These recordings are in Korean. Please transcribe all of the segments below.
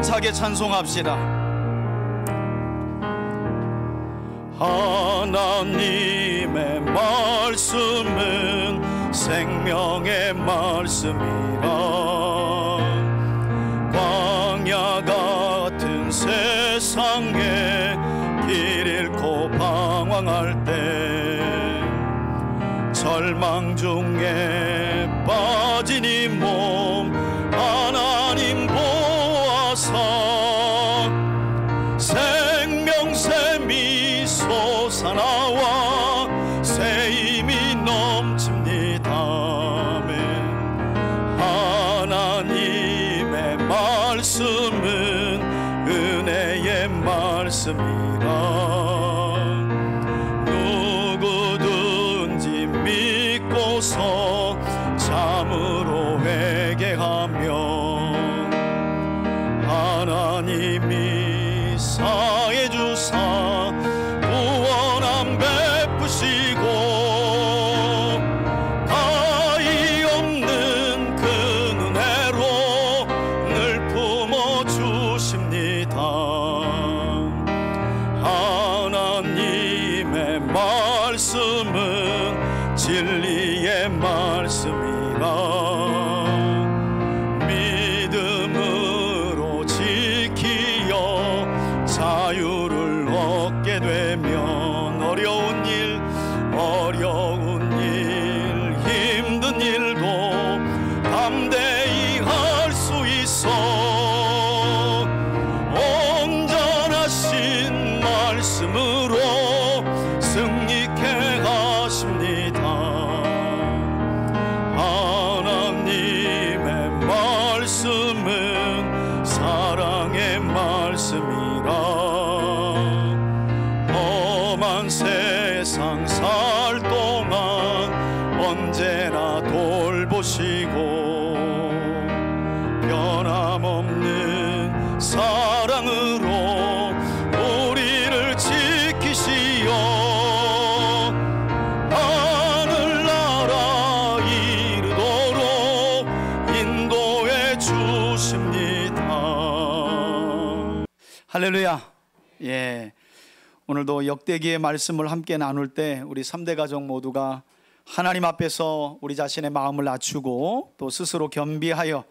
힘차게 찬송합시다. 하나님의 말씀은 생명의 말씀이라. 광야 같은 세상에 길 잃고 방황할 때, 절망 중에 빠진 이 몸 하나님 보아사 생명샘이 솟아나와 새 힘이 넘칩니다. 하나님의 말씀은 은혜의 말씀이라. 누구든지 믿고서 참으로 회개하면 하나님이 사해 주사 구원함 베푸시고 가히 없는 그 은혜로 늘 품어 주십니다. 하나님의 말씀은 진리의 말씀이라. 믿음으로 지키어 자유를 얻게 되면 어려운 일 힘든 일도 담대히 할 수 있어. 온전하신 말씀으로 승리케 하십니다. 하나님의 말씀은 사랑의 말씀이라. 험한 세상 살 동안 언제나 돌보시고 변함없는 사랑으로 우리를 지키시어 하늘나라 이르도록 인도해 주십니다. 할렐루야. 예, 오늘도 역대기의 말씀을 함께 나눌 때 우리 3대 가족 모두가 하나님 앞에서 우리 자신의 마음을 낮추고 또 스스로 겸비하여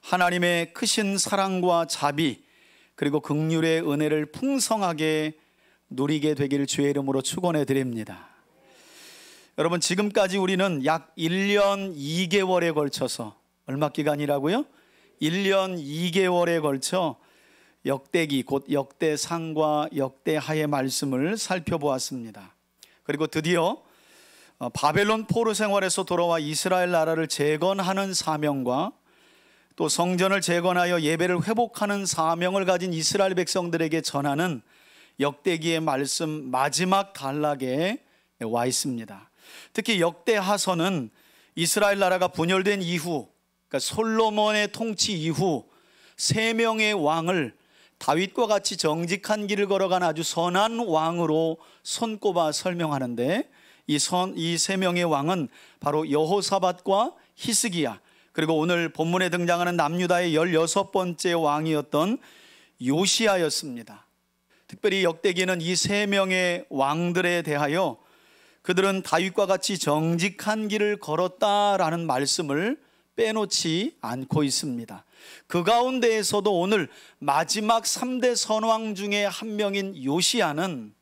하나님의 크신 사랑과 자비 그리고 긍휼의 은혜를 풍성하게 누리게 되기를 주의 이름으로 축원해 드립니다. 여러분, 지금까지 우리는 약 1년 2개월에 걸쳐서, 얼마 기간이라고요? 1년 2개월에 걸쳐 역대기 곧 역대상과 역대하의 말씀을 살펴보았습니다. 그리고 드디어 바벨론 포로 생활에서 돌아와 이스라엘 나라를 재건하는 사명과 또 성전을 재건하여 예배를 회복하는 사명을 가진 이스라엘 백성들에게 전하는 역대기의 말씀 마지막 단락에 와 있습니다. 특히 역대하서는 이스라엘 나라가 분열된 이후, 그러니까 솔로몬의 통치 이후 3명의 왕을 다윗과 같이 정직한 길을 걸어간 아주 선한 왕으로 손꼽아 설명하는데, 이 3명의 왕은 바로 여호사밧과 히스기야, 그리고 오늘 본문에 등장하는 남유다의 16번째 왕이었던 요시야였습니다. 특별히 역대기는 이 3명의 왕들에 대하여 그들은 다윗과 같이 정직한 길을 걸었다라는 말씀을 빼놓지 않고 있습니다. 그 가운데에서도 오늘 마지막 3대 선왕 중에 한 명인 요시야는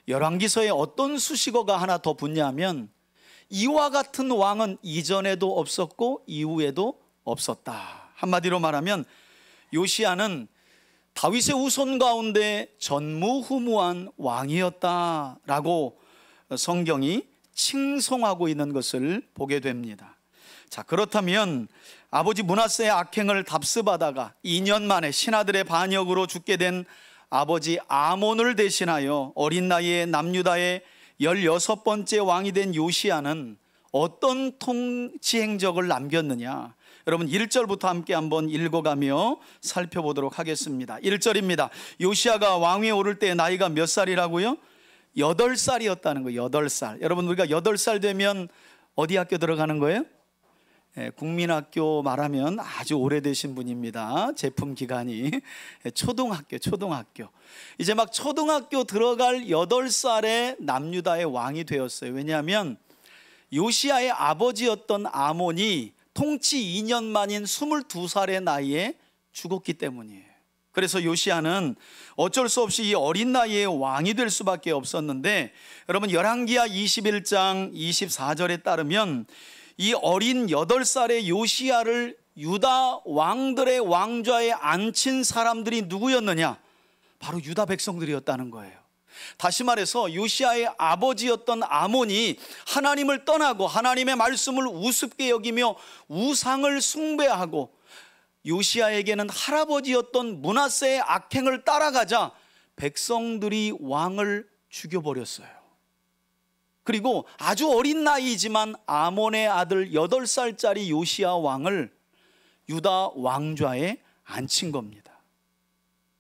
열왕기서에 어떤 수식어가 하나 더 붙냐면, 이와 같은 왕은 이전에도 없었고 이후에도 없었다. 한마디로 말하면 요시야는 다윗의 후손 가운데 전무후무한 왕이었다라고 성경이 칭송하고 있는 것을 보게 됩니다. 자, 그렇다면 아버지 므낫세의 악행을 답습하다가 2년 만에 신하들의 반역으로 죽게 된 아버지 아몬을 대신하여 어린 나이에 남유다의 16번째 왕이 된 요시야는 어떤 통치 행적을 남겼느냐? 여러분 1절부터 함께 한번 읽어가며 살펴보도록 하겠습니다. 1절입니다. 요시야가 왕위에 오를 때 나이가 몇 살이라고요? 8살이었다는 거예요. 8살. 여러분, 우리가 8살 되면 어디 학교 들어가는 거예요? 국민학교 말하면 아주 오래되신 분입니다. 제품 기간이 초등학교. 이제 막 초등학교 들어갈 8살에 남유다의 왕이 되었어요. 왜냐하면 요시야의 아버지였던 아몬이 통치 2년 만인 22살의 나이에 죽었기 때문이에요. 그래서 요시야는 어쩔 수 없이 이 어린 나이에 왕이 될 수밖에 없었는데, 여러분 열왕기하 21장 24절에 따르면 이 어린 8살의 요시야를 유다 왕들의 왕좌에 앉힌 사람들이 누구였느냐? 바로 유다 백성들이었다는 거예요. 다시 말해서 요시야의 아버지였던 아몬이 하나님을 떠나고 하나님의 말씀을 우습게 여기며 우상을 숭배하고, 요시야에게는 할아버지였던 므낫세의 악행을 따라가자 백성들이 왕을 죽여버렸어요. 그리고 아주 어린 나이지만 아몬의 아들 8살짜리 요시야 왕을 유다 왕좌에 앉힌 겁니다.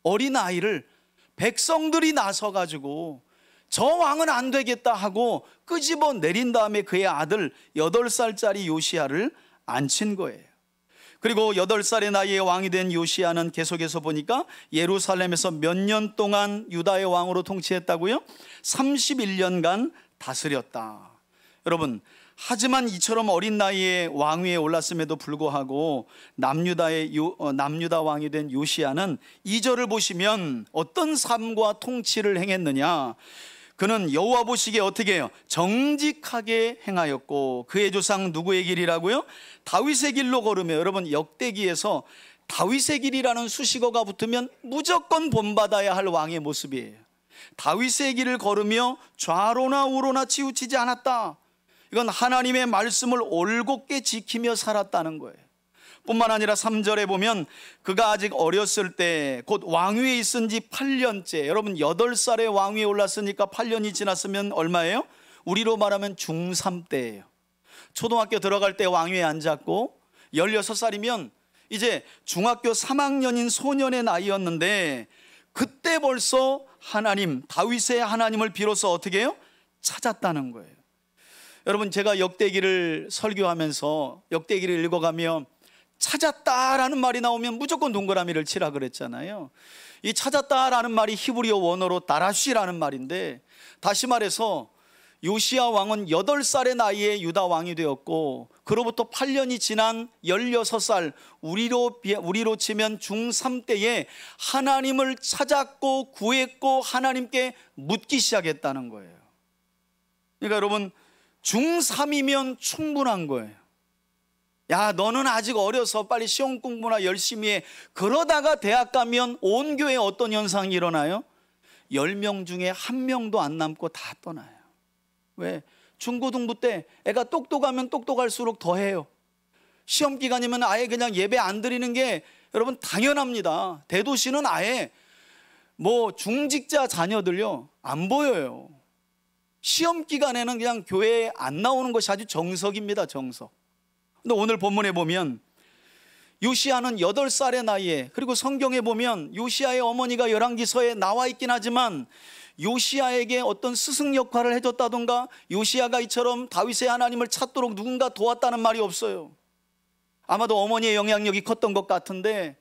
어린 아이를 백성들이 나서가지고 저 왕은 안 되겠다 하고 끄집어 내린 다음에 그의 아들 8살짜리 요시야를 앉힌 거예요. 그리고 8살의 나이에 왕이 된 요시야는 계속해서 보니까 예루살렘에서 몇 년 동안 유다의 왕으로 통치했다고요? 31년간 다스렸다. 여러분, 하지만 이처럼 어린 나이에 왕위에 올랐음에도 불구하고 남유다 왕이 된 요시야는 2절을 보시면 어떤 삶과 통치를 행했느냐? 그는 여호와 보시기에 어떻게 해요? 정직하게 행하였고, 그의 조상 누구의 길이라고요? 다윗의 길로 걸으며. 여러분, 역대기에서 다윗의 길이라는 수식어가 붙으면 무조건 본받아야 할 왕의 모습이에요. 다윗의 길을 걸으며 좌로나 우로나 치우치지 않았다. 이건 하나님의 말씀을 올곧게 지키며 살았다는 거예요. 뿐만 아니라 3절에 보면 그가 아직 어렸을 때, 곧 왕위에 있은 지 8년째. 여러분 8살에 왕위에 올랐으니까 8년이 지났으면 얼마예요? 우리로 말하면 중3 때예요. 초등학교 들어갈 때 왕위에 앉았고 16살이면 이제 중학교 3학년인 소년의 나이였는데, 그때 벌써 하나님, 다윗의 하나님을 비로소 어떻게 해요? 찾았다는 거예요. 여러분, 제가 역대기를 설교하면서 역대기를 읽어가며 찾았다라는 말이 나오면 무조건 동그라미를 치라 그랬잖아요. 이 찾았다라는 말이 히브리어 원어로 다라쉬라는 말인데, 다시 말해서 요시야 왕은 8살의 나이에 유다 왕이 되었고, 그로부터 8년이 지난 16살, 우리로 치면 중3 때에 하나님을 찾았고 구했고 하나님께 묻기 시작했다는 거예요. 그러니까 여러분, 중3이면 충분한 거예요. 야, 너는 아직 어려서 빨리 시험 공부나 열심히 해. 그러다가 대학 가면 온 교회에 어떤 현상이 일어나요? 10명 중에 1명도 안 남고 다 떠나요. 왜? 중고등부 때 애가 똑똑하면 똑똑할수록 더 해요. 시험 기간이면 아예 그냥 예배 안 드리는 게 여러분 당연합니다. 대도시는 아예 뭐 중직자 자녀들요 안 보여요. 시험 기간에는 그냥 교회에 안 나오는 것이 아주 정석입니다. 정석. 근데 오늘 본문에 보면 요시야는 8살의 나이에, 그리고 성경에 보면 요시야의 어머니가 열왕기서에 나와 있긴 하지만 요시야에게 어떤 스승 역할을 해줬다던가 요시야가 이처럼 다윗의 하나님을 찾도록 누군가 도왔다는 말이 없어요. 아마도 어머니의 영향력이 컸던 것 같은데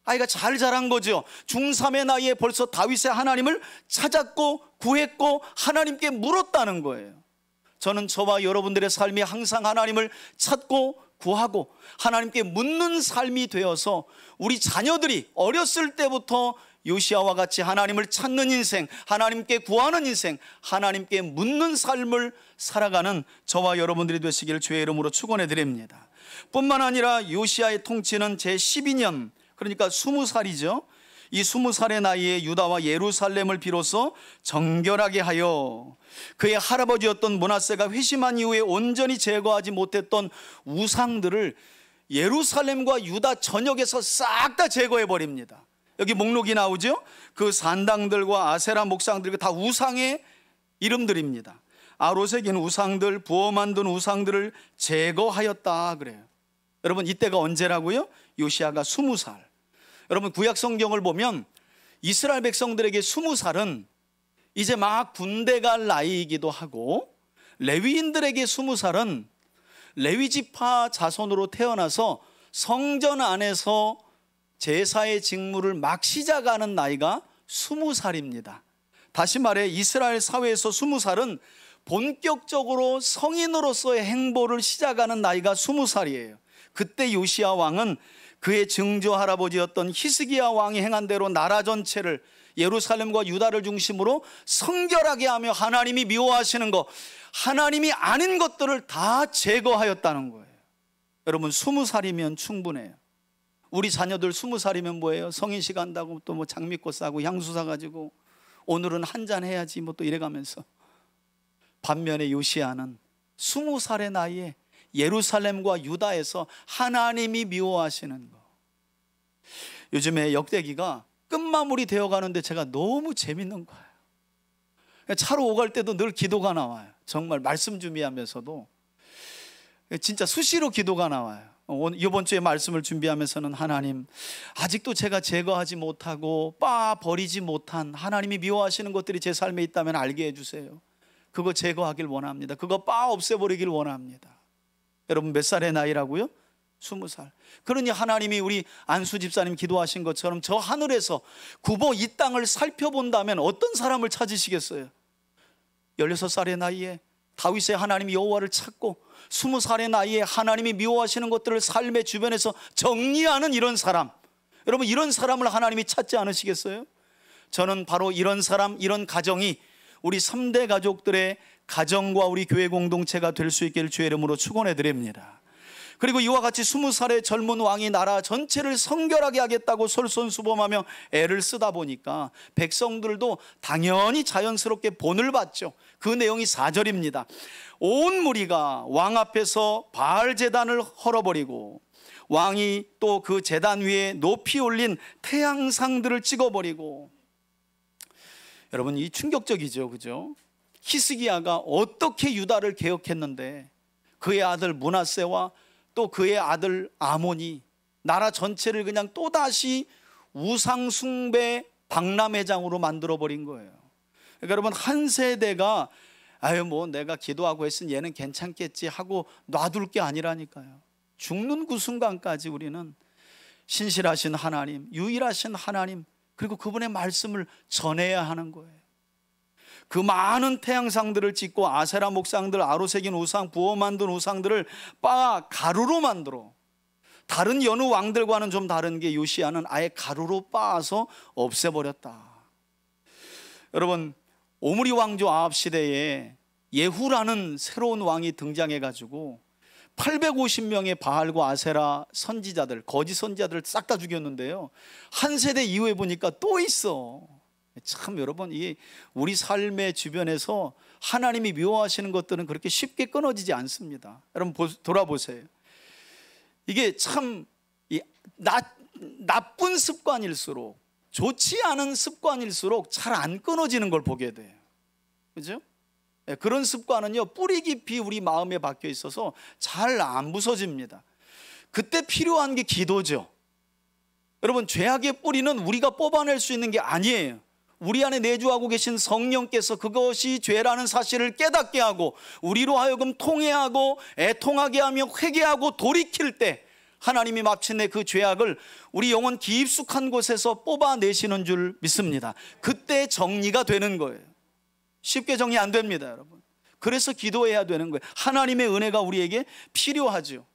아이가 잘 자란 거죠. 중3의 나이에 벌써 다윗의 하나님을 찾았고 구했고 하나님께 물었다는 거예요. 저는 저와 여러분들의 삶이 항상 하나님을 찾고 구하고 하나님께 묻는 삶이 되어서 우리 자녀들이 어렸을 때부터 요시야와 같이 하나님을 찾는 인생, 하나님께 구하는 인생, 하나님께 묻는 삶을 살아가는 저와 여러분들이 되시기를 주의 이름으로 축원해 드립니다. 뿐만 아니라 요시야의 통치는 제12년, 그러니까 20살이죠. 이 20살의 나이에 유다와 예루살렘을 비로소 정결하게 하여 그의 할아버지였던 므낫세가 회심한 이후에 온전히 제거하지 못했던 우상들을 예루살렘과 유다 전역에서 싹 다 제거해 버립니다. 여기 목록이 나오죠. 그 산당들과 아세라 목상들 다 우상의 이름들입니다. 아로새긴 우상들, 부어 만든 우상들을 제거하였다 그래요. 여러분, 이때가 언제라고요? 요시야가 20살. 여러분, 구약 성경을 보면 이스라엘 백성들에게 20살은 이제 막 군대 갈 나이이기도 하고, 레위인들에게 20살은 레위 지파 자손으로 태어나서 성전 안에서 제사의 직무를 막 시작하는 나이가 20살입니다. 다시 말해 이스라엘 사회에서 20살은 본격적으로 성인으로서의 행보를 시작하는 나이가 20살이에요. 그때 요시야 왕은 그의 증조 할아버지였던 히스기야 왕이 행한 대로 나라 전체를 예루살렘과 유다를 중심으로 성결하게 하며 하나님이 미워하시는 것, 하나님이 아닌 것들을 다 제거하였다는 거예요. 여러분 20살이면 충분해요. 우리 자녀들 20살이면 뭐예요? 성인식 간다고 또 뭐 장미꽃 사고 향수 사가지고 오늘은 한잔 해야지 뭐 또 이래가면서. 반면에 요시야는 20살의 나이에 예루살렘과 유다에서 하나님이 미워하시는 거. 요즘에 역대기가 끝마무리 되어 가는데 제가 너무 재밌는 거예요. 차로 오갈 때도 늘 기도가 나와요. 정말 말씀 준비하면서도 진짜 수시로 기도가 나와요. 이번 주에 말씀을 준비하면서는 하나님, 아직도 제가 제거하지 못하고 버리지 못한 하나님이 미워하시는 것들이 제 삶에 있다면 알게 해주세요. 그거 제거하길 원합니다. 그거 없애버리길 원합니다. 여러분 몇 살의 나이라고요? 20살. 그러니 하나님이 우리 안수 집사님 기도하신 것처럼 저 하늘에서 굽어 이 땅을 살펴본다면 어떤 사람을 찾으시겠어요? 16살의 나이에 다윗의 하나님 여호와를 찾고 20살의 나이에 하나님이 미워하시는 것들을 삶의 주변에서 정리하는 이런 사람, 여러분 이런 사람을 하나님이 찾지 않으시겠어요? 저는 바로 이런 사람, 이런 가정이 우리 3대 가족들의 가정과 우리 교회 공동체가 될 수 있기를 주의 이름으로 축원해 드립니다. 그리고 이와 같이 20살의 젊은 왕이 나라 전체를 성결하게 하겠다고 솔선수범하며 애를 쓰다 보니까 백성들도 당연히 자연스럽게 본을 받죠. 그 내용이 4절입니다. 온 무리가 왕 앞에서 바알 제단을 헐어버리고 왕이 또 그 제단 위에 높이 올린 태양상들을 찍어버리고. 여러분 이 충격적이죠, 그죠? 히스기야가 어떻게 유다를 개혁했는데 그의 아들 므낫세와 또 그의 아들 아몬이 나라 전체를 그냥 또다시 우상 숭배 박람회장으로 만들어버린 거예요. 그러니까 여러분 한 세대가 뭐 내가 기도하고 했으니 얘는 괜찮겠지 하고 놔둘 게 아니라니까요. 죽는 그 순간까지 우리는 신실하신 하나님, 유일하신 하나님, 그리고 그분의 말씀을 전해야 하는 거예요. 그 많은 태양상들을 찍고 아세라 목상들, 아로 새긴 우상, 부어 만든 우상들을 가루로 만들어. 다른 여느 왕들과는 좀 다른 게 요시야는 아예 가루로 빻아서 없애버렸다. 여러분 오므리 왕조 아합 시대에 예후라는 새로운 왕이 등장해가지고 850명의 바알과 아세라 선지자들, 거짓 선지자들을 싹 다 죽였는데요, 한 세대 이후에 보니까 또 있어. 참 여러분 이 우리 삶의 주변에서 하나님이 미워하시는 것들은 그렇게 쉽게 끊어지지 않습니다. 여러분 돌아보세요. 이게 참 나쁜 습관일수록, 좋지 않은 습관일수록 잘 안 끊어지는 걸 보게 돼요. 그죠? 그런 습관은요 뿌리 깊이 우리 마음에 박혀 있어서 잘 안 부서집니다. 그때 필요한 게 기도죠. 여러분 죄악의 뿌리는 우리가 뽑아낼 수 있는 게 아니에요. 우리 안에 내주하고 계신 성령께서 그것이 죄라는 사실을 깨닫게 하고 우리로 하여금 통회하고 애통하게 하며 회개하고 돌이킬 때 하나님이 마침내 그 죄악을 우리 영혼 깊숙한 곳에서 뽑아내시는 줄 믿습니다. 그때 정리가 되는 거예요. 쉽게 정리 안 됩니다, 여러분. 그래서 기도해야 되는 거예요. 하나님의 은혜가 우리에게 필요하죠.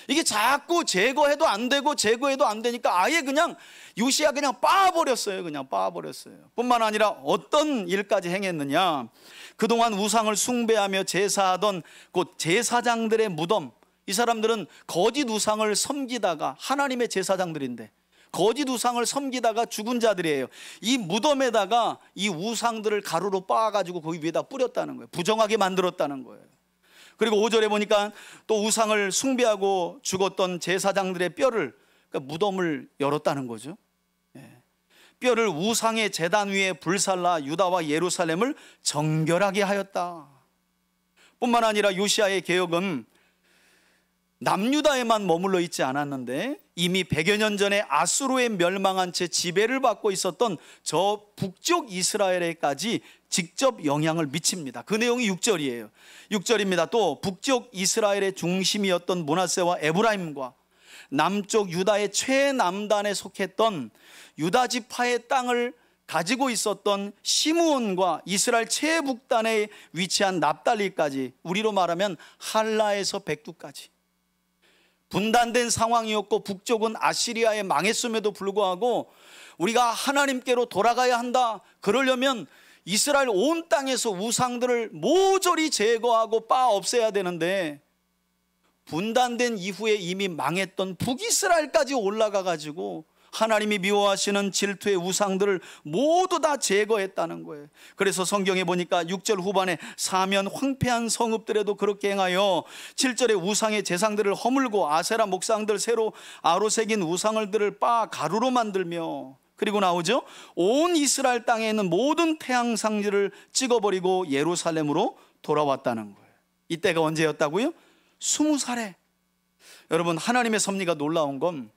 이게 자꾸 제거해도 안 되고 제거해도 안 되니까 아예 그냥 요시야 그냥 빻아버렸어요. 그냥 빻아버렸어요. 뿐만 아니라 어떤 일까지 행했느냐, 그동안 우상을 숭배하며 제사하던 곧 제사장들의 무덤, 이 사람들은 거짓 우상을 섬기다가, 하나님의 제사장들인데 거짓 우상을 섬기다가 죽은 자들이에요. 이 무덤에다가 이 우상들을 가루로 빻아가지고 거기 위에다 뿌렸다는 거예요. 부정하게 만들었다는 거예요. 그리고 5절에 보니까 또 우상을 숭배하고 죽었던 제사장들의 뼈를, 그러니까 무덤을 열었다는 거죠. 뼈를 우상의 제단 위에 불살라 유다와 예루살렘을 정결하게 하였다. 뿐만 아니라 요시야의 개혁은 남유다에만 머물러 있지 않았는데 이미 100여 년 전에 아수르에 멸망한 채 지배를 받고 있었던 저 북쪽 이스라엘에까지 직접 영향을 미칩니다. 그 내용이 6절이에요. 6절입니다. 또 북쪽 이스라엘의 중심이었던 므낫세와 에브라임과 남쪽 유다의 최남단에 속했던 유다 지파의 땅을 가지고 있었던 시므온과 이스라엘 최북단에 위치한 납달리까지, 우리로 말하면 할라에서 백두까지 분단된 상황이었고, 북쪽은 아시리아에 망했음에도 불구하고 우리가 하나님께로 돌아가야 한다, 그러려면 이스라엘 온 땅에서 우상들을 모조리 제거하고 빻아 없애야 되는데, 분단된 이후에 이미 망했던 북이스라엘까지 올라가 가지고 하나님이 미워하시는 질투의 우상들을 모두 다 제거했다는 거예요. 그래서 성경에 보니까 6절 후반에 사면 황폐한 성읍들에도 그렇게 행하여 7절에 우상의 제상들을 허물고 아세라 목상들 새로 아로새긴 우상들을 빻아 가루로 만들며, 그리고 나오죠, 온 이스라엘 땅에 있는 모든 태양상들을 찍어버리고 예루살렘으로 돌아왔다는 거예요. 이때가 언제였다고요? 20살에. 여러분, 하나님의 섭리가 놀라운 건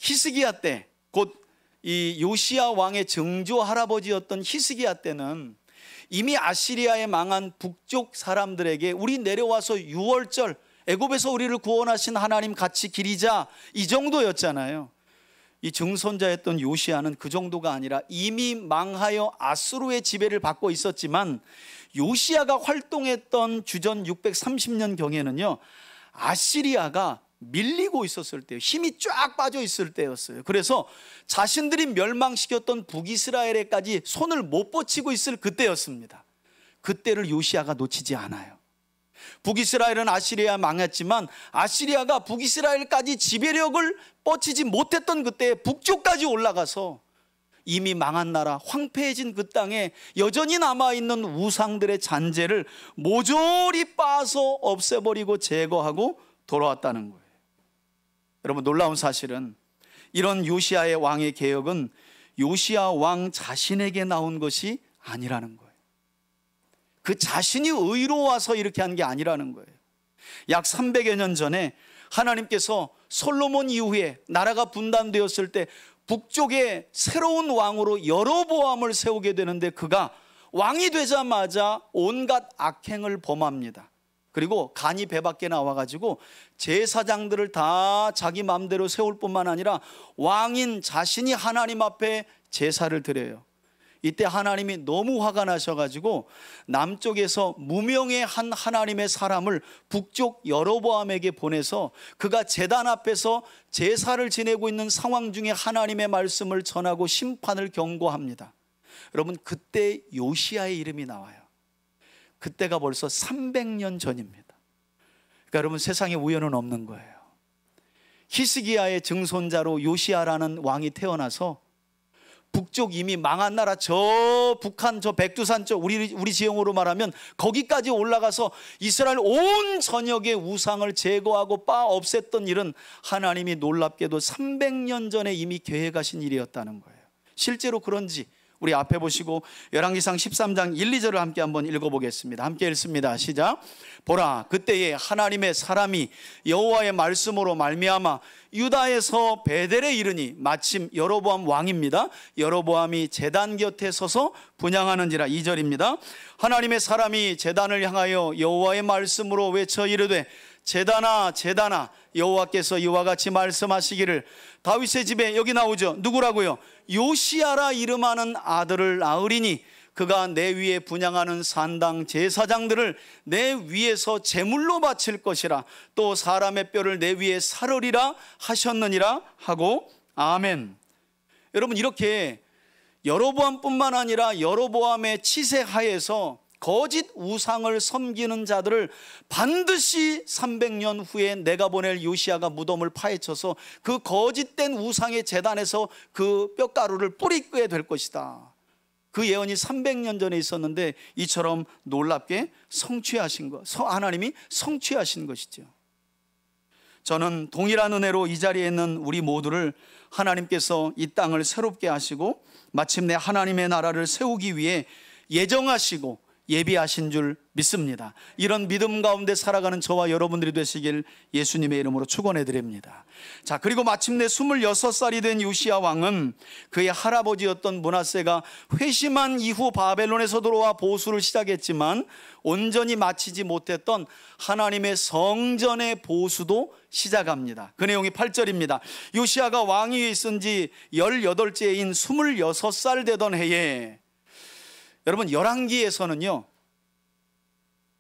히스기야 때, 곧 이 요시야 왕의 증조 할아버지였던 히스기야 때는 이미 아시리아에 망한 북쪽 사람들에게 우리 내려와서 6월절 애굽에서 우리를 구원하신 하나님 같이 기리자, 이 정도였잖아요. 이 증손자였던 요시야는 그 정도가 아니라 이미 망하여 아수르의 지배를 받고 있었지만, 요시야가 활동했던 주전 630년 경에는요, 아시리아가 밀리고 있었을 때예요. 힘이 쫙 빠져 있을 때였어요. 그래서 자신들이 멸망시켰던 북이스라엘에까지 손을 못 뻗치고 있을 그때였습니다. 그때를 요시야가 놓치지 않아요. 북이스라엘은 아시리아 망했지만 아시리아가 북이스라엘까지 지배력을 뻗치지 못했던 그때 북쪽까지 올라가서 이미 망한 나라, 황폐해진 그 땅에 여전히 남아있는 우상들의 잔재를 모조리 빻아서 없애버리고 제거하고 돌아왔다는 거예요. 여러분, 놀라운 사실은 이런 요시야의 왕의 개혁은 요시야 왕 자신에게 나온 것이 아니라는 거예요. 그 자신이 의로워서 이렇게 한 게 아니라는 거예요. 약 300여 년 전에 하나님께서 솔로몬 이후에 나라가 분단되었을 때 북쪽에 새로운 왕으로 여로보암을 세우게 되는데, 그가 왕이 되자마자 온갖 악행을 범합니다. 그리고 간이 배 밖에 나와가지고 제사장들을 다 자기 마음대로 세울 뿐만 아니라 왕인 자신이 하나님 앞에 제사를 드려요. 이때 하나님이 너무 화가 나셔가지고 남쪽에서 무명의 한 하나님의 사람을 북쪽 여로보암에게 보내서 그가 제단 앞에서 제사를 지내고 있는 상황 중에 하나님의 말씀을 전하고 심판을 경고합니다. 여러분, 그때 요시야의 이름이 나와요. 그때가 벌써 300년 전입니다. 그러니까 여러분, 세상에 우연은 없는 거예요. 히스기야의 증손자로 요시야라는 왕이 태어나서 북쪽 이미 망한 나라, 저 북한 저 백두산 쪽, 우리 지형으로 말하면 거기까지 올라가서 이스라엘 온 전역의 우상을 제거하고 빻아 없앴던 일은 하나님이 놀랍게도 300년 전에 이미 계획하신 일이었다는 거예요. 실제로 그런지 우리 앞에 보시고 열왕기상 13장 1, 2절을 함께 한번 읽어보겠습니다. 함께 읽습니다. 시작. 보라, 그때에 하나님의 사람이 여호와의 말씀으로 말미암아 유다에서 베델에 이르니, 마침 여로보암 왕입니다. 여로보암이 제단 곁에 서서 분향하는지라. 2절입니다. 하나님의 사람이 제단을 향하여 여호와의 말씀으로 외쳐 이르되, 제단아 제단아, 여호와께서 이와 같이 말씀하시기를 다윗의 집에, 여기 나오죠, 누구라고요? 요시야라 이름하는 아들을 낳으리니 그가 내 위에 분향하는 산당 제사장들을 내 위에서 제물로 바칠 것이라. 또 사람의 뼈를 내 위에 사르리라 하셨느니라 하고. 아멘. 여러분, 이렇게 여로보암뿐만 아니라 여로보암의 치세 하에서 거짓 우상을 섬기는 자들을 반드시 300년 후에 내가 보낼 요시야가 무덤을 파헤쳐서 그 거짓된 우상의 제단에서 그 뼈가루를 뿌리게 될 것이다. 그 예언이 300년 전에 있었는데 이처럼 놀랍게 성취하신 것, 하나님이 성취하신 것이죠. 저는 동일한 은혜로 이 자리에 있는 우리 모두를 하나님께서 이 땅을 새롭게 하시고 마침내 하나님의 나라를 세우기 위해 예정하시고 예비하신 줄 믿습니다. 이런 믿음 가운데 살아가는 저와 여러분들이 되시길 예수님의 이름으로 축원해 드립니다. 자, 그리고 마침내 26살이 된 요시야 왕은 그의 할아버지였던 므낫세가 회심한 이후 바벨론에서 들어와 보수를 시작했지만 온전히 마치지 못했던 하나님의 성전의 보수도 시작합니다. 그 내용이 8절입니다. 요시야가 왕위에 있은 지 18제인 26살 되던 해에, 여러분 열왕기에서는요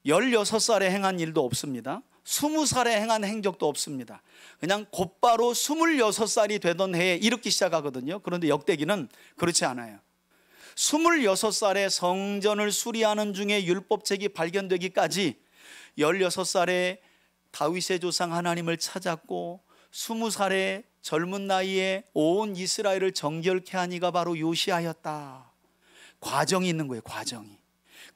16살에 행한 일도 없습니다. 20살에 행한 행적도 없습니다. 그냥 곧바로 26살이 되던 해에 이렇게 시작하거든요. 그런데 역대기는 그렇지 않아요. 26살에 성전을 수리하는 중에 율법책이 발견되기까지 16살에 다윗의 조상 하나님을 찾았고 20살에 젊은 나이에 온 이스라엘을 정결케 한 이가 바로 요시야였다. 과정이 있는 거예요. 과정이.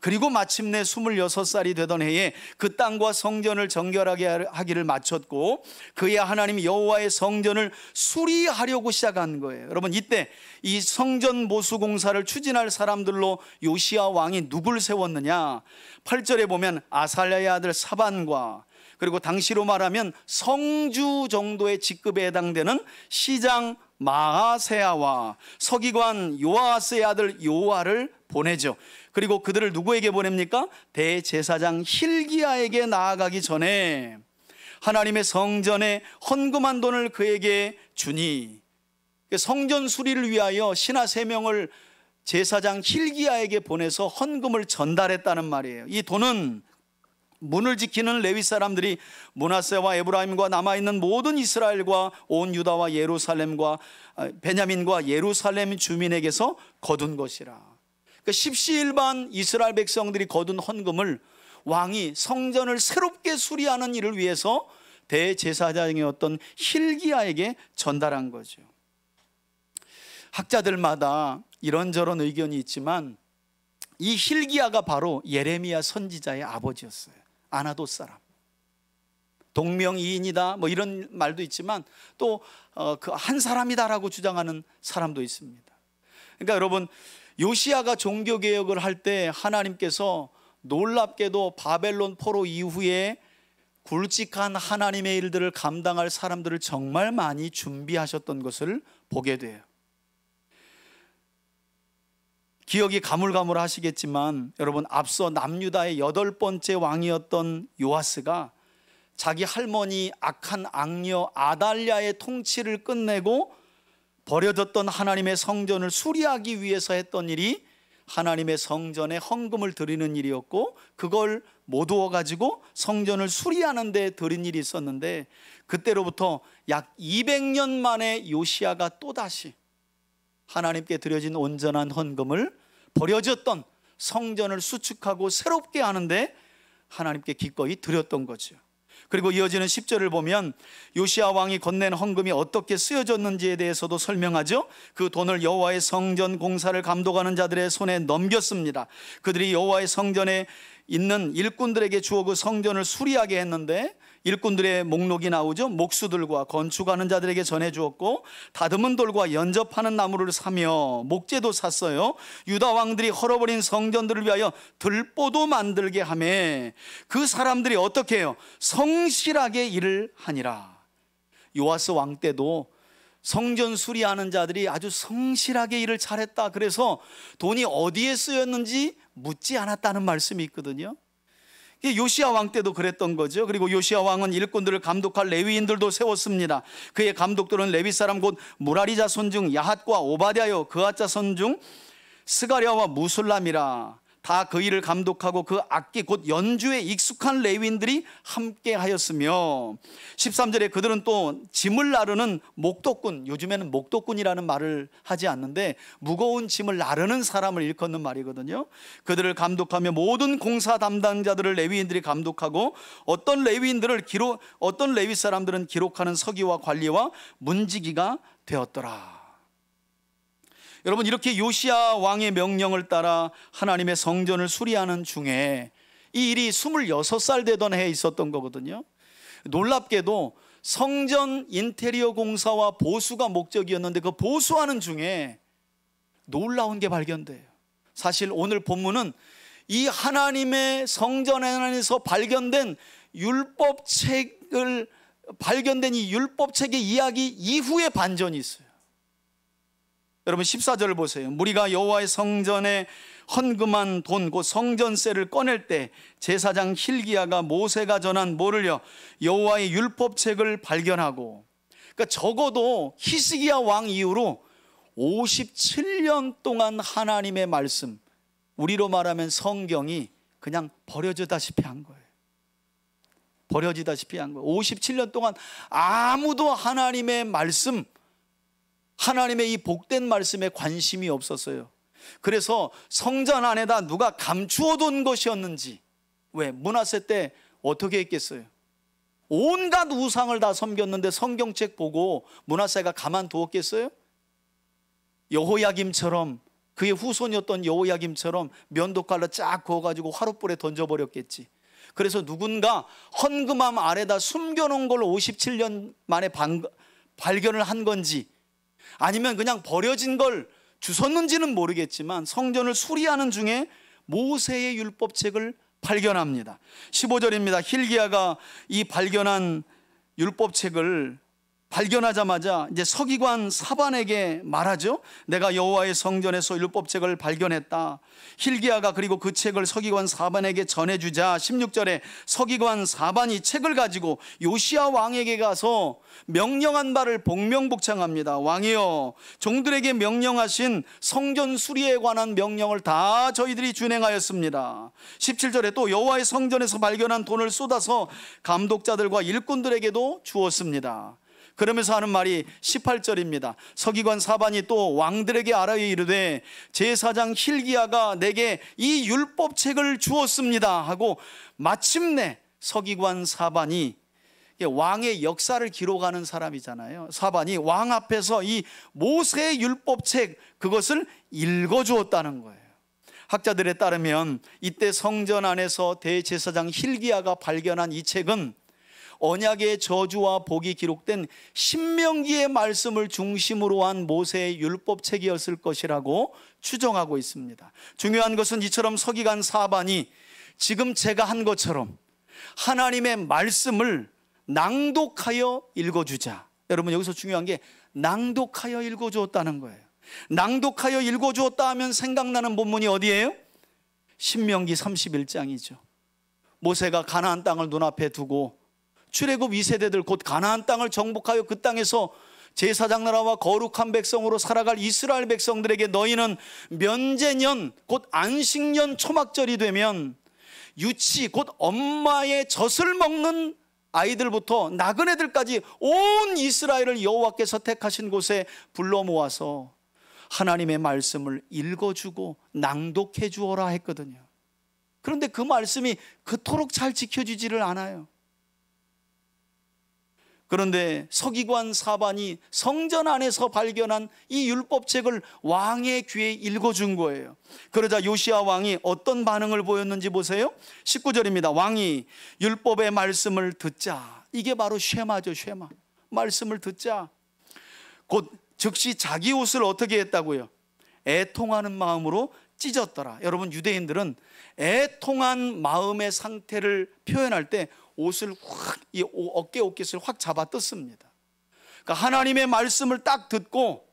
그리고 마침내 26살이 되던 해에 그 땅과 성전을 정결하게 하기를 마쳤고 그의 하나님 여호와의 성전을 수리하려고 시작한 거예요. 여러분, 이때 이 성전 보수 공사를 추진할 사람들로 요시야 왕이 누굴 세웠느냐? 8절에 보면 아살랴의 아들 사반과, 그리고 당시로 말하면 성주 정도의 직급에 해당되는 시장 마아세야와 서기관 요아스의 아들 요아를 보내죠. 그리고 그들을 누구에게 보냅니까? 대제사장 hil기야에게 나아가기 전에 하나님의 성전에 헌금한 돈을 그에게 주니, 성전 수리를 위하여 신하 3명을 제사장 hil기야에게 보내서 헌금을 전달했다는 말이에요. 이 돈은 문을 지키는 레위 사람들이 므낫세와 에브라임과 남아있는 모든 이스라엘과 온 유다와 예루살렘과 베냐민과 예루살렘 주민에게서 거둔 것이라. 그러니까 십시일반 이스라엘 백성들이 거둔 헌금을 왕이 성전을 새롭게 수리하는 일을 위해서 대제사장이었던 hil기야에게 전달한 거죠. 학자들마다 이런저런 의견이 있지만 이 hil기야가 바로 예레미야 선지자의 아버지였어요. 아나돗 사람, 동명이인이다 뭐 이런 말도 있지만 또 그 한 사람이다라고 주장하는 사람도 있습니다. 그러니까 여러분, 요시야가 종교개혁을 할 때 하나님께서 놀랍게도 바벨론 포로 이후에 굵직한 하나님의 일들을 감당할 사람들을 정말 많이 준비하셨던 것을 보게 돼요. 기억이 가물가물하시겠지만 여러분, 앞서 남유다의 8번째 왕이었던 요아스가 자기 할머니 악한 악녀 아달랴의 통치를 끝내고 버려졌던 하나님의 성전을 수리하기 위해서 했던 일이 하나님의 성전에 헌금을 드리는 일이었고, 그걸 모두어 가지고 성전을 수리하는 데 드린 일이 있었는데, 그때로부터 약 200년 만에 요시야가 또다시 하나님께 드려진 온전한 헌금을 버려졌던 성전을 수축하고 새롭게 하는데 하나님께 기꺼이 드렸던 거죠. 그리고 이어지는 10절을 보면 요시야 왕이 건넨 헌금이 어떻게 쓰여졌는지에 대해서도 설명하죠. 그 돈을 여호와의 성전 공사를 감독하는 자들의 손에 넘겼습니다. 그들이 여호와의 성전에 있는 일꾼들에게 주어 그 성전을 수리하게 했는데, 일꾼들의 목록이 나오죠. 목수들과 건축하는 자들에게 전해주었고, 다듬은 돌과 연접하는 나무를 사며 목재도 샀어요. 유다 왕들이 헐어버린 성전들을 위하여 들보도 만들게 하며 그 사람들이 어떻게 해요? 성실하게 일을 하니라. 요아스 왕 때도 성전 수리하는 자들이 아주 성실하게 일을 잘했다. 그래서 돈이 어디에 쓰였는지 묻지 않았다는 말씀이 있거든요. 요시야 왕 때도 그랬던 거죠. 그리고 요시야 왕은 일꾼들을 감독할 레위인들도 세웠습니다. 그의 감독들은 레위 사람 곧 무라리 자손 중 야핫과 오바댜요, 그앗 자손 중 스가랴와 무술람이라. 다 그 일을 감독하고 그 악기 곧 연주에 익숙한 레위인들이 함께 하였으며, 13절에 그들은 또 짐을 나르는 목독꾼, 요즘에는 목독꾼이라는 말을 하지 않는데 무거운 짐을 나르는 사람을 일컫는 말이거든요. 그들을 감독하며 모든 공사 담당자들을 레위인들이 감독하고, 어떤 레위 사람들은 기록하는 서기와 관리와 문지기가 되었더라. 여러분, 이렇게 요시야 왕의 명령을 따라 하나님의 성전을 수리하는 중에 이 일이 26살 되던 해에 있었던 거거든요. 놀랍게도 성전 인테리어 공사와 보수가 목적이었는데 그 보수하는 중에 놀라운 게 발견돼요. 사실 오늘 본문은 이 하나님의 성전 안에서 발견된 율법책을 발견된 이 율법책의 이야기 이후에 반전이 있어요. 여러분 14절을 보세요. 무리가 여호와의 성전에 헌금한 돈 곧 성전세를 꺼낼 때 제사장 힐기야가 모세가 전한 뭐를요? 여호와의 율법책을 발견하고, 그러니까 적어도 히스기야 왕 이후로 57년 동안 하나님의 말씀, 우리로 말하면 성경이 그냥 버려지다시피 한 거예요. 버려지다시피 한 거예요. 57년 동안 아무도 하나님의 말씀, 하나님의 이 복된 말씀에 관심이 없었어요. 그래서 성전 안에다 누가 감추어둔 것이었는지, 왜? 므낫세 때 어떻게 했겠어요? 온갖 우상을 다 섬겼는데 성경책 보고 므낫세가 가만두었겠어요? 여호야김처럼, 그의 후손이었던 여호야김처럼 면도칼로 쫙 그어가지고 화롯불에 던져버렸겠지. 그래서 누군가 헌금함 아래다 숨겨놓은 걸 57년 만에 발견을 한 건지, 아니면 그냥 버려진 걸 주웠는지는 모르겠지만 성전을 수리하는 중에 모세의 율법책을 발견합니다. 15절입니다. 힐기야가 이 발견한 율법책을 발견하자마자 이제 서기관 사반에게 말하죠. 내가 여호와의 성전에서 율법책을 발견했다. 힐기야가 그리고 그 책을 서기관 사반에게 전해주자 16절에 서기관 사반이 책을 가지고 요시야 왕에게 가서 명령한 바를 복명복창합니다. 왕이여, 종들에게 명령하신 성전 수리에 관한 명령을 다 저희들이 준행하였습니다. 17절에 또 여호와의 성전에서 발견한 돈을 쏟아서 감독자들과 일꾼들에게도 주었습니다. 그러면서 하는 말이 18절입니다. 서기관 사반이 또 왕들에게 아뢰어 이르되 제사장 힐기야가 내게 이 율법책을 주었습니다 하고, 마침내 서기관 사반이, 왕의 역사를 기록하는 사람이잖아요. 사반이 왕 앞에서 이 모세의 율법책, 그것을 읽어주었다는 거예요. 학자들에 따르면 이때 성전 안에서 대제사장 힐기야가 발견한 이 책은 언약의 저주와 복이 기록된 신명기의 말씀을 중심으로 한 모세의 율법책이었을 것이라고 추정하고 있습니다. 중요한 것은 이처럼 서기관 사반이 지금 제가 한 것처럼 하나님의 말씀을 낭독하여 읽어주자. 여러분 여기서 중요한 게 낭독하여 읽어주었다는 거예요. 낭독하여 읽어주었다 하면 생각나는 본문이 어디예요? 신명기 31장이죠. 모세가 가나안 땅을 눈앞에 두고 출애굽 2세대들 곧 가나안 땅을 정복하여 그 땅에서 제사장 나라와 거룩한 백성으로 살아갈 이스라엘 백성들에게 너희는 면제년 곧 안식년 초막절이 되면 유치 곧 엄마의 젖을 먹는 아이들부터 나그네들까지 온 이스라엘을 여호와께서 택하신 곳에 불러 모아서 하나님의 말씀을 읽어주고 낭독해 주어라 했거든요. 그런데 그 말씀이 그토록 잘 지켜지지를 않아요. 그런데 서기관 사반이 성전 안에서 발견한 이 율법책을 왕의 귀에 읽어준 거예요. 그러자 요시야 왕이 어떤 반응을 보였는지 보세요. 19절입니다. 왕이 율법의 말씀을 듣자. 이게 바로 쉐마죠. 쉐마. 말씀을 듣자. 곧 즉시 자기 옷을 어떻게 했다고요? 애통하는 마음으로 찢었더라. 여러분 유대인들은 애통한 마음의 상태를 표현할 때 옷을 확, 이 어깨 옷깃을 확 잡아 뜯습니다. 그러니까 하나님의 말씀을 딱 듣고,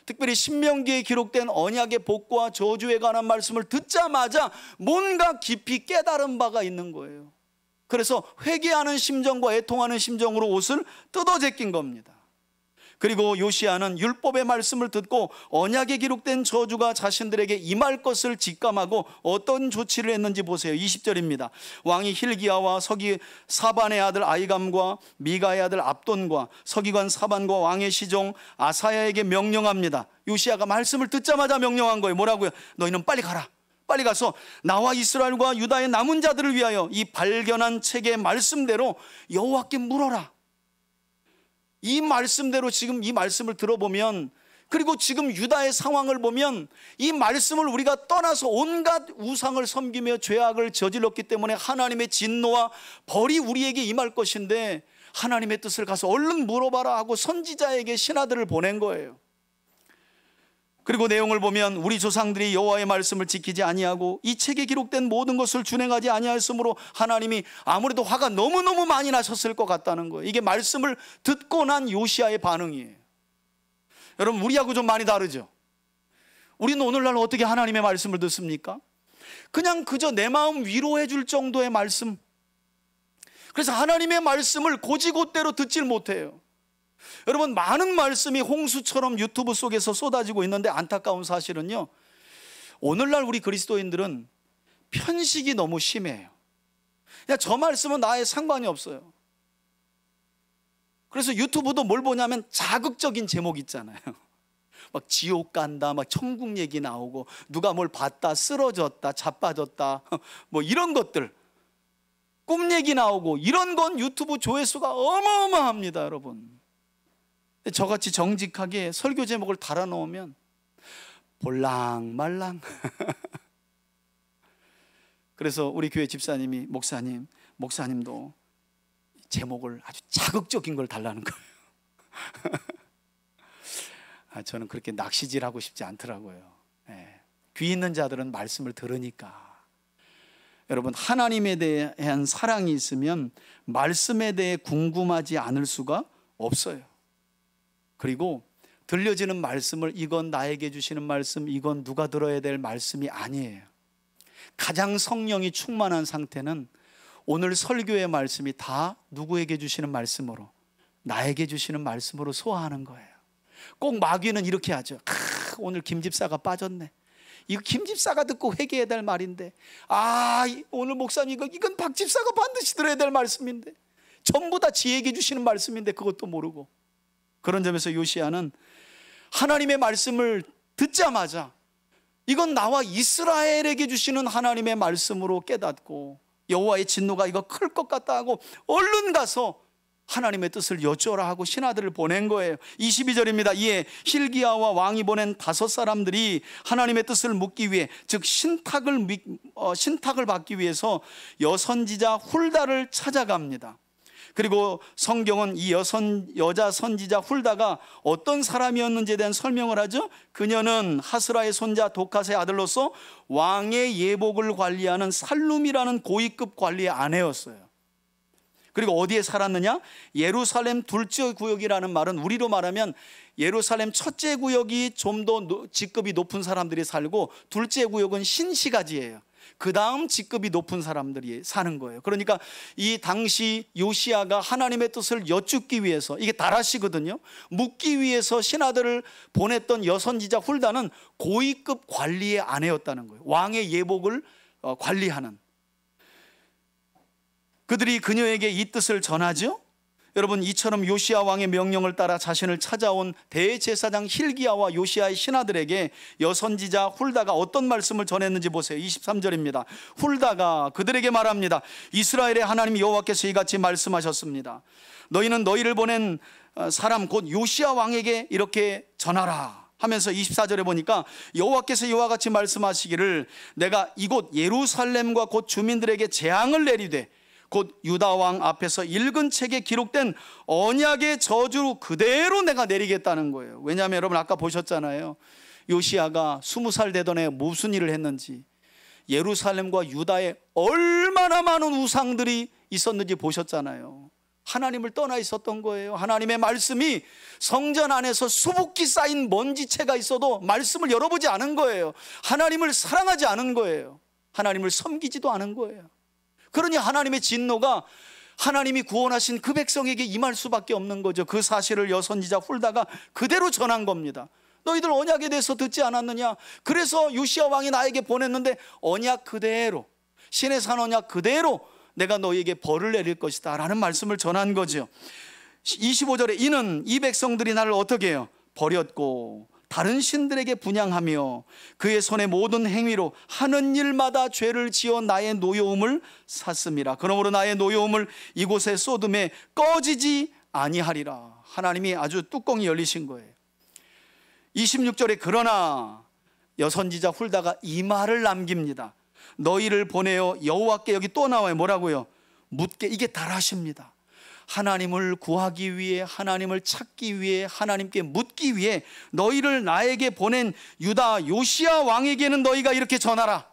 특별히 신명기에 기록된 언약의 복과 저주에 관한 말씀을 듣자마자 뭔가 깊이 깨달은 바가 있는 거예요. 그래서 회개하는 심정과 애통하는 심정으로 옷을 뜯어 제낀 겁니다. 그리고 요시야는 율법의 말씀을 듣고 언약에 기록된 저주가 자신들에게 임할 것을 직감하고 어떤 조치를 했는지 보세요. 20절입니다. 왕이 힐기야와 서기 사반의 아들 아이감과 미가의 아들 압돈과 서기관 사반과 왕의 시종 아사야에게 명령합니다. 요시야가 말씀을 듣자마자 명령한 거예요. 뭐라고요? 너희는 빨리 가라. 빨리 가서 나와 이스라엘과 유다의 남은 자들을 위하여 이 발견한 책의 말씀대로 여호와께 물어라. 이 말씀대로 지금 이 말씀을 들어보면, 그리고 지금 유다의 상황을 보면 이 말씀을 우리가 떠나서 온갖 우상을 섬기며 죄악을 저질렀기 때문에 하나님의 진노와 벌이 우리에게 임할 것인데 하나님의 뜻을 가서 얼른 물어봐라 하고 선지자에게 신하들을 보낸 거예요. 그리고 내용을 보면 우리 조상들이 여호와의 말씀을 지키지 아니하고 이 책에 기록된 모든 것을 준행하지 아니하였으므로 하나님이 아무래도 화가 너무너무 많이 나셨을 것 같다는 거예요. 이게 말씀을 듣고 난 요시야의 반응이에요. 여러분, 우리하고 좀 많이 다르죠? 우리는 오늘날 어떻게 하나님의 말씀을 듣습니까? 그냥 그저 내 마음 위로해 줄 정도의 말씀. 그래서 하나님의 말씀을 곧이곧대로 듣질 못해요. 여러분, 많은 말씀이 홍수처럼 유튜브 속에서 쏟아지고 있는데 안타까운 사실은요, 오늘날 우리 그리스도인들은 편식이 너무 심해요. 그냥 저 말씀은 나에 상관이 없어요. 그래서 유튜브도 뭘 보냐면 자극적인 제목 있잖아요. 막 지옥 간다, 막 천국 얘기 나오고, 누가 뭘 봤다, 쓰러졌다, 자빠졌다, 뭐 이런 것들, 꿈 얘기 나오고, 이런 건 유튜브 조회수가 어마어마합니다, 여러분. 저같이 정직하게 설교 제목을 달아놓으면 볼랑말랑. 그래서 우리 교회 집사님이 목사님도 제목을 아주 자극적인 걸 달라는 거예요. 저는 그렇게 낚시질하고 싶지 않더라고요. 귀 있는 자들은 말씀을 들으니까. 여러분, 하나님에 대한 사랑이 있으면 말씀에 대해 궁금하지 않을 수가 없어요. 그리고 들려지는 말씀을 이건 나에게 주시는 말씀, 이건 누가 들어야 될 말씀이 아니에요. 가장 성령이 충만한 상태는 오늘 설교의 말씀이 다 누구에게 주시는 말씀으로, 나에게 주시는 말씀으로 소화하는 거예요. 꼭 마귀는 이렇게 하죠. 오늘 김 집사가 빠졌네. 이거 김 집사가 듣고 회개해야 될 말인데, 오늘 목사님 이건 박 집사가 반드시 들어야 될 말씀인데, 전부 다 지에게 주시는 말씀인데 그것도 모르고. 그런 점에서 요시야는 하나님의 말씀을 듣자마자 이건 나와 이스라엘에게 주시는 하나님의 말씀으로 깨닫고, 여호와의 진노가 이거 클 것 같다 하고 얼른 가서 하나님의 뜻을 여쭈어라 하고 신하들을 보낸 거예요. 22절입니다. 이에 hil기야와 왕이 보낸 5사람들이 하나님의 뜻을 묻기 위해, 즉 신탁을 받기 위해서 여선지자 훌다를 찾아갑니다. 그리고 성경은 이 여자 선지자 훌다가 어떤 사람이었는지에 대한 설명을 하죠. 그녀는 하스라의 손자 도카스의 아들로서 왕의 예복을 관리하는 살룸이라는 고위급 관리의 아내였어요. 그리고 어디에 살았느냐? 예루살렘 둘째 구역이라는 말은 우리로 말하면 예루살렘 첫째 구역이 좀 더 직급이 높은 사람들이 살고, 둘째 구역은 신시가지예요. 그 다음 직급이 높은 사람들이 사는 거예요. 그러니까 이 당시 요시야가 하나님의 뜻을 여쭙기 위해서, 이게 다라시거든요, 묻기 위해서 신하들을 보냈던 여선지자 훌다는 고위급 관리의 아내였다는 거예요. 왕의 예복을 관리하는. 그들이 그녀에게 이 뜻을 전하죠. 여러분, 이처럼 요시야 왕의 명령을 따라 자신을 찾아온 대제사장 hil기야와 요시야의 신하들에게 여선지자 훌다가 어떤 말씀을 전했는지 보세요. 23절입니다. 훌다가 그들에게 말합니다. 이스라엘의 하나님 여호와께서 이같이 말씀하셨습니다. 너희는 너희를 보낸 사람 곧 요시야 왕에게 이렇게 전하라 하면서 24절에 보니까 여호와께서 이와 같이 말씀하시기를, 내가 이곳 예루살렘과 곧 주민들에게 재앙을 내리되 곧 유다 왕 앞에서 읽은 책에 기록된 언약의 저주 그대로 내가 내리겠다는 거예요. 왜냐하면 여러분, 아까 보셨잖아요. 요시야가 20살 되던 해 무슨 일을 했는지, 예루살렘과 유다에 얼마나 많은 우상들이 있었는지 보셨잖아요. 하나님을 떠나 있었던 거예요. 하나님의 말씀이 성전 안에서 수북히 쌓인 먼지채가 있어도 말씀을 열어보지 않은 거예요. 하나님을 사랑하지 않은 거예요. 하나님을 섬기지도 않은 거예요. 그러니 하나님의 진노가 하나님이 구원하신 그 백성에게 임할 수밖에 없는 거죠. 그 사실을 여선지자 훌다가 그대로 전한 겁니다. 너희들 언약에 대해서 듣지 않았느냐? 그래서 요시야 왕이 나에게 보냈는데 언약 그대로, 신의 산 언약 그대로 내가 너희에게 벌을 내릴 것이다 라는 말씀을 전한 거죠. 25절에 이는 이 백성들이 나를 어떻게 해요? 버렸고 다른 신들에게 분향하며 그의 손의 모든 행위로 하는 일마다 죄를 지어 나의 노여움을 샀음이라. 그러므로 나의 노여움을 이곳에 쏟음에 꺼지지 아니하리라. 하나님이 아주 뚜껑이 열리신 거예요. 26절에 그러나 여선지자 훌다가 이 말을 남깁니다. 너희를 보내어 여호와께, 여기 또 나와요. 뭐라고요? 묻게. 이게 다라시입니다. 하나님을 구하기 위해, 하나님을 찾기 위해, 하나님께 묻기 위해 너희를 나에게 보낸 유다 요시야 왕에게는 너희가 이렇게 전하라.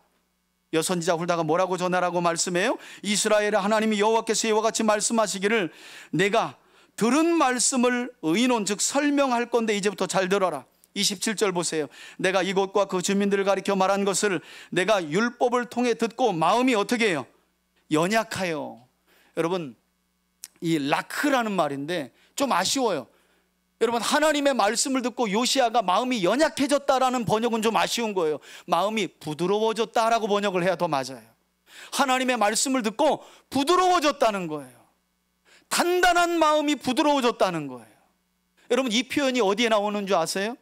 여선지자 훌다가 뭐라고 전하라고 말씀해요? 이스라엘의 하나님이 여호와께서 이와 같이 말씀하시기를 내가 들은 말씀을 의논 즉 설명할 건데 이제부터 잘 들어라. 27절 보세요. 내가 이곳과 그 주민들을 가리켜 말한 것을 내가 율법을 통해 듣고 마음이 어떻게 해요? 연약하여. 여러분, 이 라크라는 말인데 좀 아쉬워요. 여러분, 하나님의 말씀을 듣고 요시야가 마음이 연약해졌다라는 번역은 좀 아쉬운 거예요. 마음이 부드러워졌다라고 번역을 해야 더 맞아요. 하나님의 말씀을 듣고 부드러워졌다는 거예요. 단단한 마음이 부드러워졌다는 거예요. 여러분, 이 표현이 어디에 나오는 줄 아세요?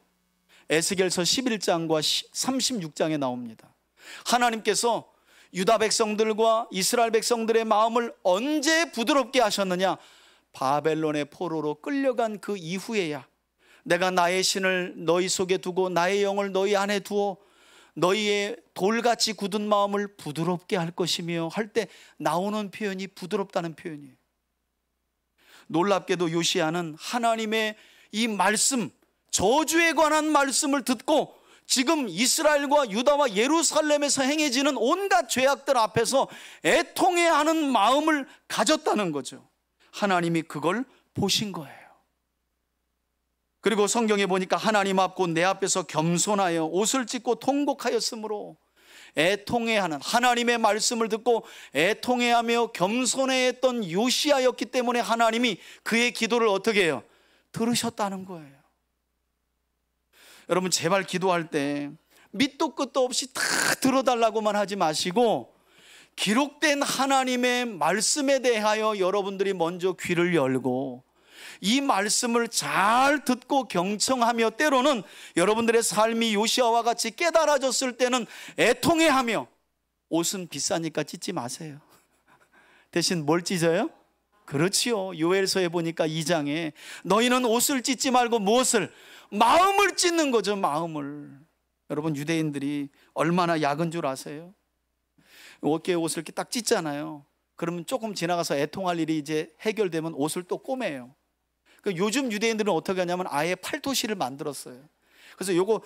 에스겔서 11장과 36장에 나옵니다. 하나님께서 유다 백성들과 이스라엘 백성들의 마음을 언제 부드럽게 하셨느냐? 바벨론의 포로로 끌려간 그 이후에야. 내가 나의 신을 너희 속에 두고 나의 영을 너희 안에 두어 너희의 돌같이 굳은 마음을 부드럽게 할 것이며 할 때 나오는 표현이 부드럽다는 표현이에요. 놀랍게도 요시야는 하나님의 이 말씀, 저주에 관한 말씀을 듣고 지금 이스라엘과 유다와 예루살렘에서 행해지는 온갖 죄악들 앞에서 애통해하는 마음을 가졌다는 거죠. 하나님이 그걸 보신 거예요. 그리고 성경에 보니까 하나님 앞 곧 내 앞에서 겸손하여 옷을 찢고 통곡하였으므로 애통해하는, 하나님의 말씀을 듣고 애통해하며 겸손해했던 요시야였기 때문에 하나님이 그의 기도를 어떻게 해요? 들으셨다는 거예요. 여러분, 제발 기도할 때 밑도 끝도 없이 다 들어달라고만 하지 마시고 기록된 하나님의 말씀에 대하여 여러분들이 먼저 귀를 열고 이 말씀을 잘 듣고 경청하며 때로는 여러분들의 삶이 요시야와 같이 깨달아졌을 때는 애통해하며, 옷은 비싸니까 찢지 마세요. 대신 뭘 찢어요? 그렇지요. 요엘서에 보니까 2장에 너희는 옷을 찢지 말고 무엇을? 마음을 찢는 거죠. 마음을. 여러분, 유대인들이 얼마나 약은 줄 아세요? 어깨에 옷을 이렇게 딱 찢잖아요. 그러면 조금 지나가서 애통할 일이 이제 해결되면 옷을 또 꼬매요. 요즘 유대인들은 어떻게 하냐면 아예 팔토시를 만들었어요. 그래서 요거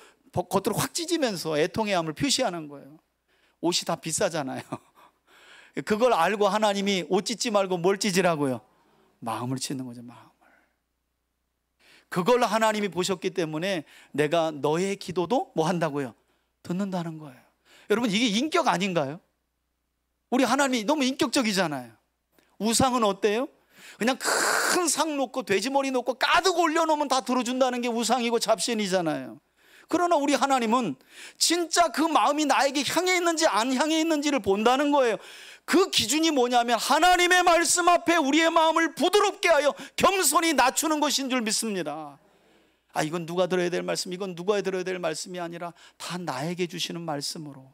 겉으로 확 찢으면서 애통해함을 표시하는 거예요. 옷이 다 비싸잖아요. 그걸 알고 하나님이 옷 찢지 말고 뭘 찢으라고요? 마음을 찢는 거죠. 마음을. 그걸 하나님이 보셨기 때문에 내가 너의 기도도 뭐 한다고요? 듣는다는 거예요. 여러분, 이게 인격 아닌가요? 우리 하나님이 너무 인격적이잖아요. 우상은 어때요? 그냥 큰 상 놓고 돼지머리 놓고 가득 올려놓으면 다 들어준다는 게 우상이고 잡신이잖아요. 그러나 우리 하나님은 진짜 그 마음이 나에게 향해 있는지 안 향해 있는지를 본다는 거예요. 그 기준이 뭐냐면 하나님의 말씀 앞에 우리의 마음을 부드럽게 하여 겸손히 낮추는 것인 줄 믿습니다. 이건 누가 들어야 될 말씀, 이건 누가 들어야 될 말씀이 아니라 다 나에게 주시는 말씀으로.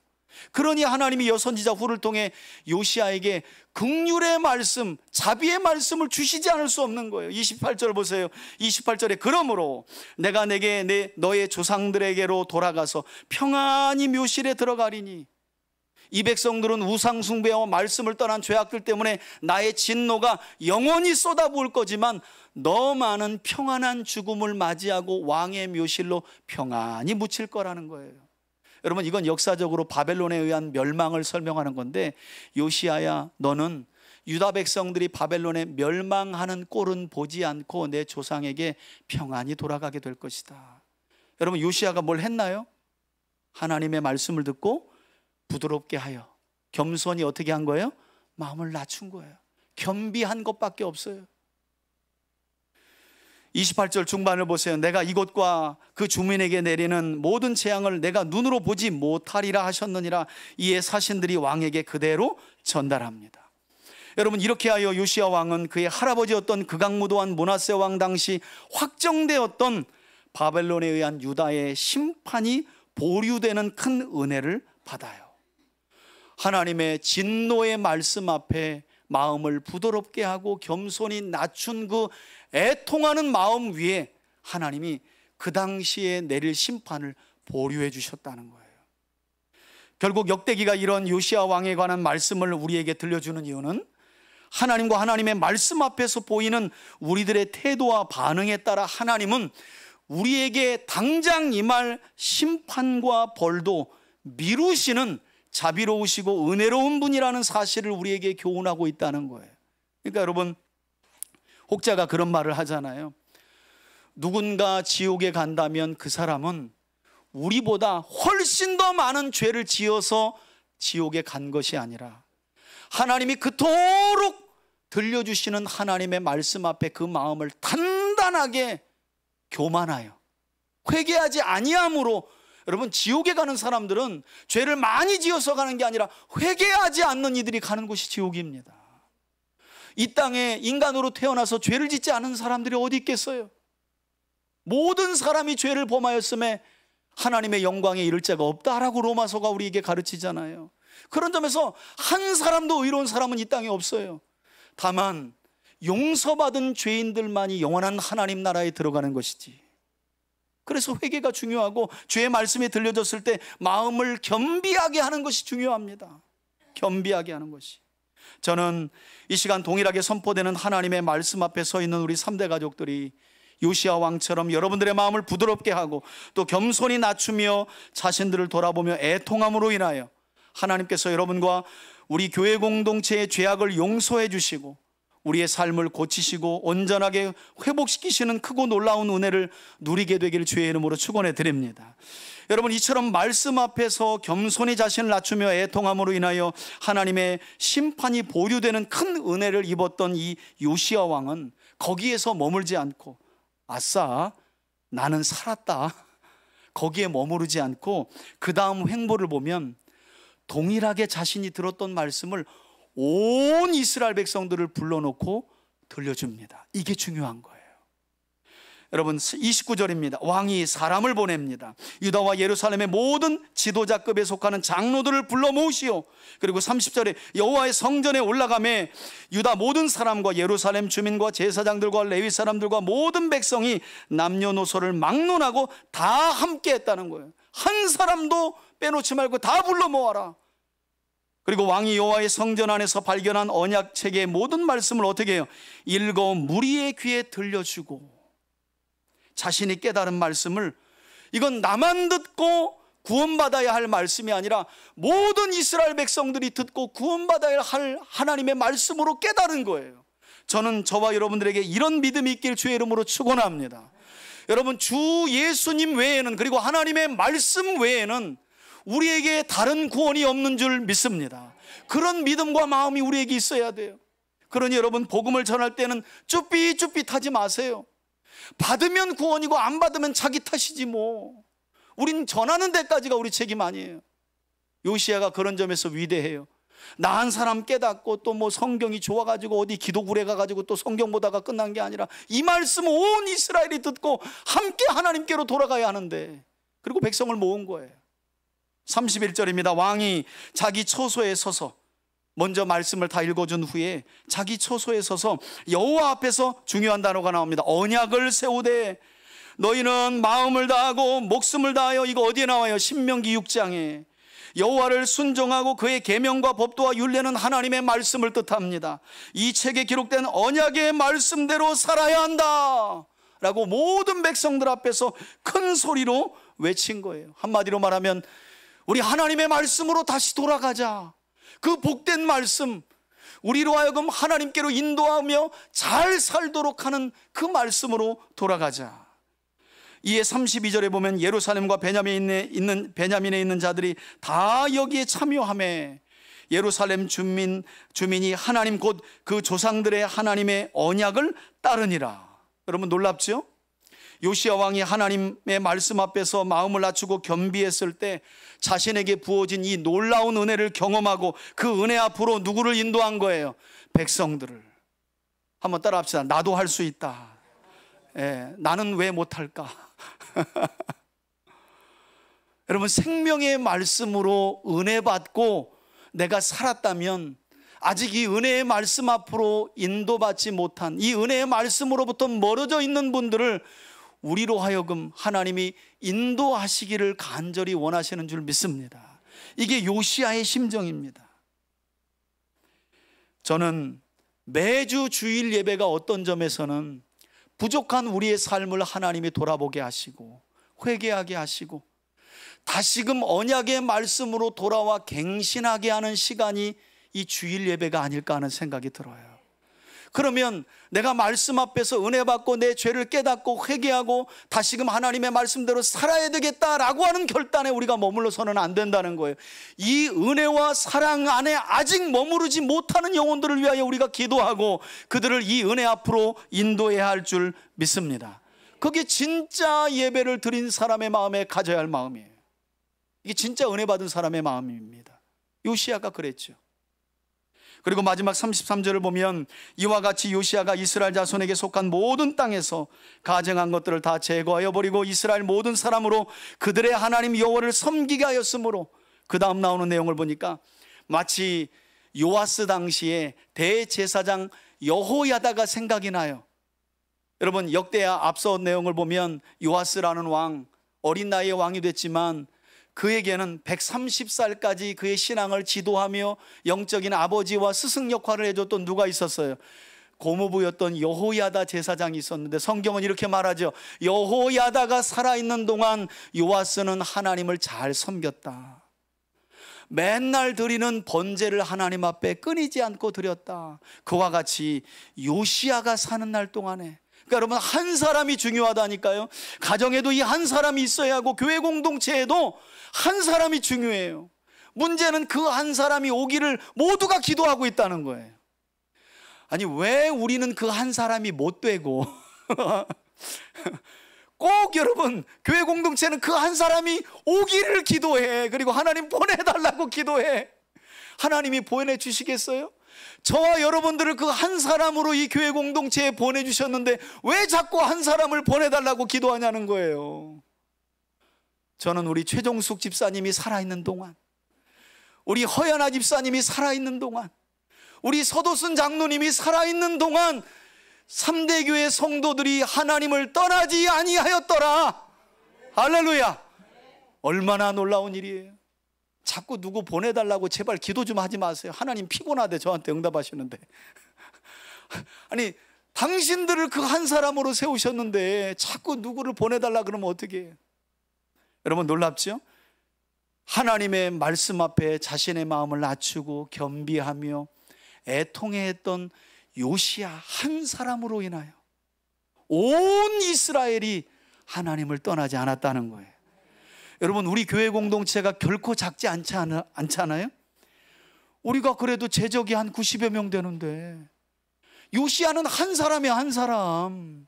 그러니 하나님이 여선지자 훌을 통해 요시야에게 긍휼의 말씀, 자비의 말씀을 주시지 않을 수 없는 거예요. 28절 보세요. 28절에 그러므로 내가 내게 너의 조상들에게로 돌아가서 평안히 묘실에 들어가리니 이 백성들은 우상 숭배와 말씀을 떠난 죄악들 때문에 나의 진노가 영원히 쏟아부을 거지만 너만은 평안한 죽음을 맞이하고 왕의 묘실로 평안히 묻힐 거라는 거예요. 여러분, 이건 역사적으로 바벨론에 의한 멸망을 설명하는 건데, 요시야야, 너는 유다 백성들이 바벨론에 멸망하는 꼴은 보지 않고 내 조상에게 평안히 돌아가게 될 것이다. 여러분, 요시야가 뭘 했나요? 하나님의 말씀을 듣고 부드럽게 하여 겸손히 어떻게 한 거예요? 마음을 낮춘 거예요. 겸비한 것밖에 없어요. 28절 중반을 보세요. 내가 이곳과 그 주민에게 내리는 모든 재앙을 내가 눈으로 보지 못하리라 하셨느니라. 이에 사신들이 왕에게 그대로 전달합니다. 여러분, 이렇게 하여 요시야 왕은 그의 할아버지였던 극악무도한 므낫세 왕 당시 확정되었던 바벨론에 의한 유다의 심판이 보류되는 큰 은혜를 받아요. 하나님의 진노의 말씀 앞에 마음을 부드럽게 하고 겸손히 낮춘 그 애통하는 마음 위에 하나님이 그 당시에 내릴 심판을 보류해 주셨다는 거예요. 결국 역대기가 이런 요시야 왕에 관한 말씀을 우리에게 들려주는 이유는 하나님과 하나님의 말씀 앞에서 보이는 우리들의 태도와 반응에 따라 하나님은 우리에게 당장 임할 심판과 벌도 미루시는 자비로우시고 은혜로운 분이라는 사실을 우리에게 교훈하고 있다는 거예요. 그러니까 여러분, 혹자가 그런 말을 하잖아요. 누군가 지옥에 간다면 그 사람은 우리보다 훨씬 더 많은 죄를 지어서 지옥에 간 것이 아니라 하나님이 그토록 들려주시는 하나님의 말씀 앞에 그 마음을 단단하게 교만하여 회개하지 아니함으로, 여러분, 지옥에 가는 사람들은 죄를 많이 지어서 가는 게 아니라 회개하지 않는 이들이 가는 곳이 지옥입니다. 이 땅에 인간으로 태어나서 죄를 짓지 않은 사람들이 어디 있겠어요? 모든 사람이 죄를 범하였음에 하나님의 영광에 이를 자가 없다라고 로마서가 우리에게 가르치잖아요. 그런 점에서 한 사람도 의로운 사람은 이 땅에 없어요. 다만 용서받은 죄인들만이 영원한 하나님 나라에 들어가는 것이지. 그래서 회개가 중요하고 죄의 말씀이 들려졌을 때 마음을 겸비하게 하는 것이 중요합니다. 겸비하게 하는 것이. 저는 이 시간 동일하게 선포되는 하나님의 말씀 앞에 서 있는 우리 3대 가족들이 요시야 왕처럼 여러분들의 마음을 부드럽게 하고 또 겸손히 낮추며 자신들을 돌아보며 애통함으로 인하여 하나님께서 여러분과 우리 교회 공동체의 죄악을 용서해 주시고 우리의 삶을 고치시고 온전하게 회복시키시는 크고 놀라운 은혜를 누리게 되기를 주의 이름으로 축원해 드립니다. 여러분, 이처럼 말씀 앞에서 겸손히 자신을 낮추며 애통함으로 인하여 하나님의 심판이 보류되는 큰 은혜를 입었던 이 요시야 왕은 거기에서 머물지 않고 아싸, 나는 살았다, 거기에 머무르지 않고 그 다음 행보를 보면 동일하게 자신이 들었던 말씀을 온 이스라엘 백성들을 불러놓고 들려줍니다. 이게 중요한 거예요. 여러분, 29절입니다. 왕이 사람을 보냅니다. 유다와 예루살렘의 모든 지도자급에 속하는 장로들을 불러 모으시오. 그리고 30절에 여호와의 성전에 올라가매 유다 모든 사람과 예루살렘 주민과 제사장들과 레위 사람들과 모든 백성이 남녀노소를 막론하고 다 함께 했다는 거예요. 한 사람도 빼놓지 말고 다 불러 모아라. 그리고 왕이 여호와의 성전 안에서 발견한 언약책의 모든 말씀을 어떻게 해요? 읽어 무리의 귀에 들려주고, 자신이 깨달은 말씀을, 이건 나만 듣고 구원받아야 할 말씀이 아니라 모든 이스라엘 백성들이 듣고 구원받아야 할 하나님의 말씀으로 깨달은 거예요. 저는 저와 여러분들에게 이런 믿음이 있길 주의 이름으로 축원합니다. 여러분, 주 예수님 외에는, 그리고 하나님의 말씀 외에는 우리에게 다른 구원이 없는 줄 믿습니다. 그런 믿음과 마음이 우리에게 있어야 돼요. 그러니 여러분, 복음을 전할 때는 쭈삣쭈삣하지 마세요. 받으면 구원이고 안 받으면 자기 탓이지 뭐. 우린 전하는 데까지가 우리 책임 아니에요. 요시야가 그런 점에서 위대해요. 나 한 사람 깨닫고 또 뭐 성경이 좋아가지고 어디 기도굴에 가가지고 또 성경 보다가 끝난 게 아니라 이 말씀 온 이스라엘이 듣고 함께 하나님께로 돌아가야 하는데, 그리고 백성을 모은 거예요. 31절입니다. 왕이 자기 처소에 서서, 먼저 말씀을 다 읽어준 후에 자기 처소에 서서 여호와 앞에서 중요한 단어가 나옵니다. 언약을 세우되 너희는 마음을 다하고 목숨을 다하여, 이거 어디에 나와요? 신명기 6장에 여호와를 순종하고 그의 계명과 법도와 율례는 하나님의 말씀을 뜻합니다. 이 책에 기록된 언약의 말씀대로 살아야 한다 라고 모든 백성들 앞에서 큰 소리로 외친 거예요. 한마디로 말하면 우리 하나님의 말씀으로 다시 돌아가자. 그 복된 말씀, 우리로 하여금 하나님께로 인도하며 잘 살도록 하는 그 말씀으로 돌아가자. 이에 32절에 보면 예루살렘과 베냐민에 있는 자들이 다 여기에 참여하며 예루살렘 주민이 하나님 곧 그 조상들의 하나님의 언약을 따르니라. 여러분, 놀랍죠? 요시야 왕이 하나님의 말씀 앞에서 마음을 낮추고 겸비했을 때 자신에게 부어진 이 놀라운 은혜를 경험하고 그 은혜 앞으로 누구를 인도한 거예요? 백성들을. 한번 따라 합시다. 나도 할 수 있다. 나는 왜 못할까? 여러분, 생명의 말씀으로 은혜 받고 내가 살았다면 아직 이 은혜의 말씀 앞으로 인도받지 못한, 이 은혜의 말씀으로부터 멀어져 있는 분들을 우리로 하여금 하나님이 인도하시기를 간절히 원하시는 줄 믿습니다. 이게 요시야의 심정입니다. 저는 매주 주일 예배가 어떤 점에서는 부족한 우리의 삶을 하나님이 돌아보게 하시고 회개하게 하시고 다시금 언약의 말씀으로 돌아와 갱신하게 하는 시간이 이 주일 예배가 아닐까 하는 생각이 들어요. 그러면 내가 말씀 앞에서 은혜 받고 내 죄를 깨닫고 회개하고 다시금 하나님의 말씀대로 살아야 되겠다라고 하는 결단에 우리가 머물러서는 안 된다는 거예요. 이 은혜와 사랑 안에 아직 머무르지 못하는 영혼들을 위하여 우리가 기도하고 그들을 이 은혜 앞으로 인도해야 할 줄 믿습니다. 그게 진짜 예배를 드린 사람의 마음에 가져야 할 마음이에요. 이게 진짜 은혜 받은 사람의 마음입니다. 요시야가 그랬죠. 그리고 마지막 33절을 보면 이와 같이 요시야가 이스라엘 자손에게 속한 모든 땅에서 가증한 것들을 다 제거하여 버리고 이스라엘 모든 사람으로 그들의 하나님 여호와를 섬기게 하였으므로, 그 다음 나오는 내용을 보니까 마치 요아스 당시에 대제사장 여호야다가 생각이 나요. 여러분, 역대하 앞서 내용을 보면 요아스라는 왕, 어린 나이에 왕이 됐지만 그에게는 130살까지 그의 신앙을 지도하며 영적인 아버지와 스승 역할을 해줬던 누가 있었어요? 고모부였던 여호야다 제사장이 있었는데 성경은 이렇게 말하죠. 여호야다가 살아있는 동안 요아스는 하나님을 잘 섬겼다. 맨날 드리는 번제를 하나님 앞에 끊이지 않고 드렸다. 그와 같이 요시야가 사는 날 동안에, 그러니까 여러분, 한 사람이 중요하다니까요. 가정에도 이 한 사람이 있어야 하고 교회 공동체에도 한 사람이 중요해요. 문제는 그 한 사람이 오기를 모두가 기도하고 있다는 거예요. 아니, 왜 우리는 그 한 사람이 못 되고 꼭 여러분, 교회 공동체는 그 한 사람이 오기를 기도해. 그리고 하나님 보내달라고 기도해. 하나님이 보내주시겠어요? 저와 여러분들을 그 한 사람으로 이 교회 공동체에 보내주셨는데 왜 자꾸 한 사람을 보내달라고 기도하냐는 거예요. 저는 우리 최종숙 집사님이 살아있는 동안, 우리 허연아 집사님이 살아있는 동안, 우리 서도순 장로님이 살아있는 동안 3대 교회 성도들이 하나님을 떠나지 아니하였더라. 할렐루야. 얼마나 놀라운 일이에요. 자꾸 누구 보내달라고 제발 기도 좀 하지 마세요. 하나님 피곤하대 저한테 응답하시는데. 아니, 당신들을 그 한 사람으로 세우셨는데 자꾸 누구를 보내달라 그러면 어떻게 해요? 여러분, 놀랍죠? 하나님의 말씀 앞에 자신의 마음을 낮추고 겸비하며 애통해했던 요시야 한 사람으로 인하여 온 이스라엘이 하나님을 떠나지 않았다는 거예요. 여러분, 우리 교회 공동체가 결코 작지 않잖아요? 우리가 그래도 제적이 한 90여 명 되는데 요시야는 한 사람이야, 한 사람.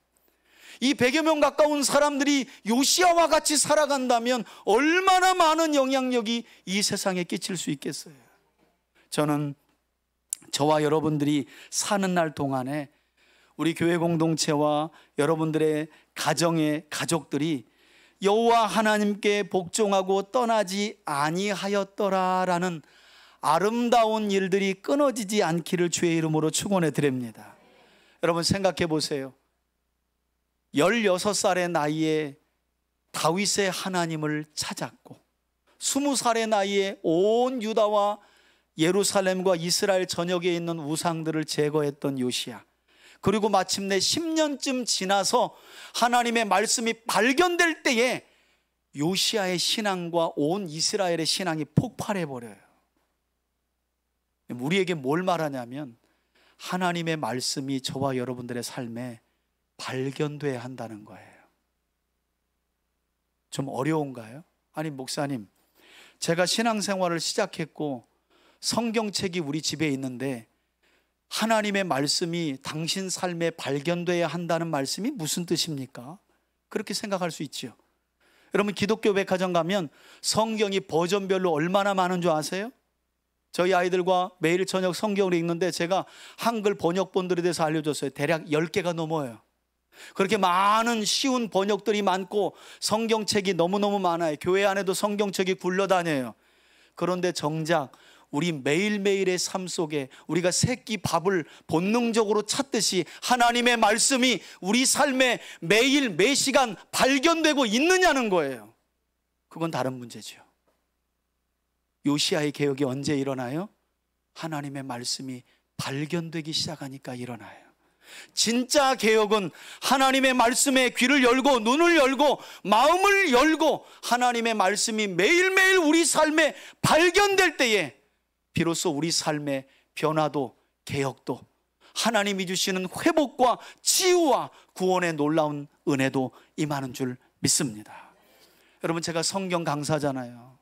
이 100여 명 가까운 사람들이 요시야와 같이 살아간다면 얼마나 많은 영향력이 이 세상에 끼칠 수 있겠어요. 저는 저와 여러분들이 사는 날 동안에 우리 교회 공동체와 여러분들의 가정의 가족들이 여호와 하나님께 복종하고 떠나지 아니하였더라라는 아름다운 일들이 끊어지지 않기를 주의 이름으로 축원해 드립니다. 여러분, 생각해 보세요. 16살의 나이에 다윗의 하나님을 찾았고 20살의 나이에 온 유다와 예루살렘과 이스라엘 전역에 있는 우상들을 제거했던 요시야, 그리고 마침내 10년쯤 지나서 하나님의 말씀이 발견될 때에 요시야의 신앙과 온 이스라엘의 신앙이 폭발해버려요. 우리에게 뭘 말하냐면 하나님의 말씀이 저와 여러분들의 삶에 발견돼야 한다는 거예요. 좀 어려운가요? 아니, 목사님, 제가 신앙생활을 시작했고 성경책이 우리 집에 있는데 하나님의 말씀이 당신 삶에 발견돼야 한다는 말씀이 무슨 뜻입니까? 그렇게 생각할 수 있죠. 여러분, 기독교 백화점 가면 성경이 버전별로 얼마나 많은 줄 아세요? 저희 아이들과 매일 저녁 성경을 읽는데 제가 한글 번역본들에 대해서 알려줬어요. 대략 10개가 넘어요. 그렇게 많은 쉬운 번역들이 많고 성경책이 너무너무 많아요. 교회 안에도 성경책이 굴러다녀요. 그런데 정작 우리 매일매일의 삶 속에 우리가 새끼 밥을 본능적으로 찾듯이 하나님의 말씀이 우리 삶에 매일 매 시간 발견되고 있느냐는 거예요. 그건 다른 문제죠. 요시야의 개혁이 언제 일어나요? 하나님의 말씀이 발견되기 시작하니까 일어나요. 진짜 개혁은 하나님의 말씀에 귀를 열고 눈을 열고 마음을 열고 하나님의 말씀이 매일매일 우리 삶에 발견될 때에 비로소 우리 삶의 변화도 개혁도 하나님이 주시는 회복과 치유와 구원의 놀라운 은혜도 임하는 줄 믿습니다. 여러분, 제가 성경 강사잖아요.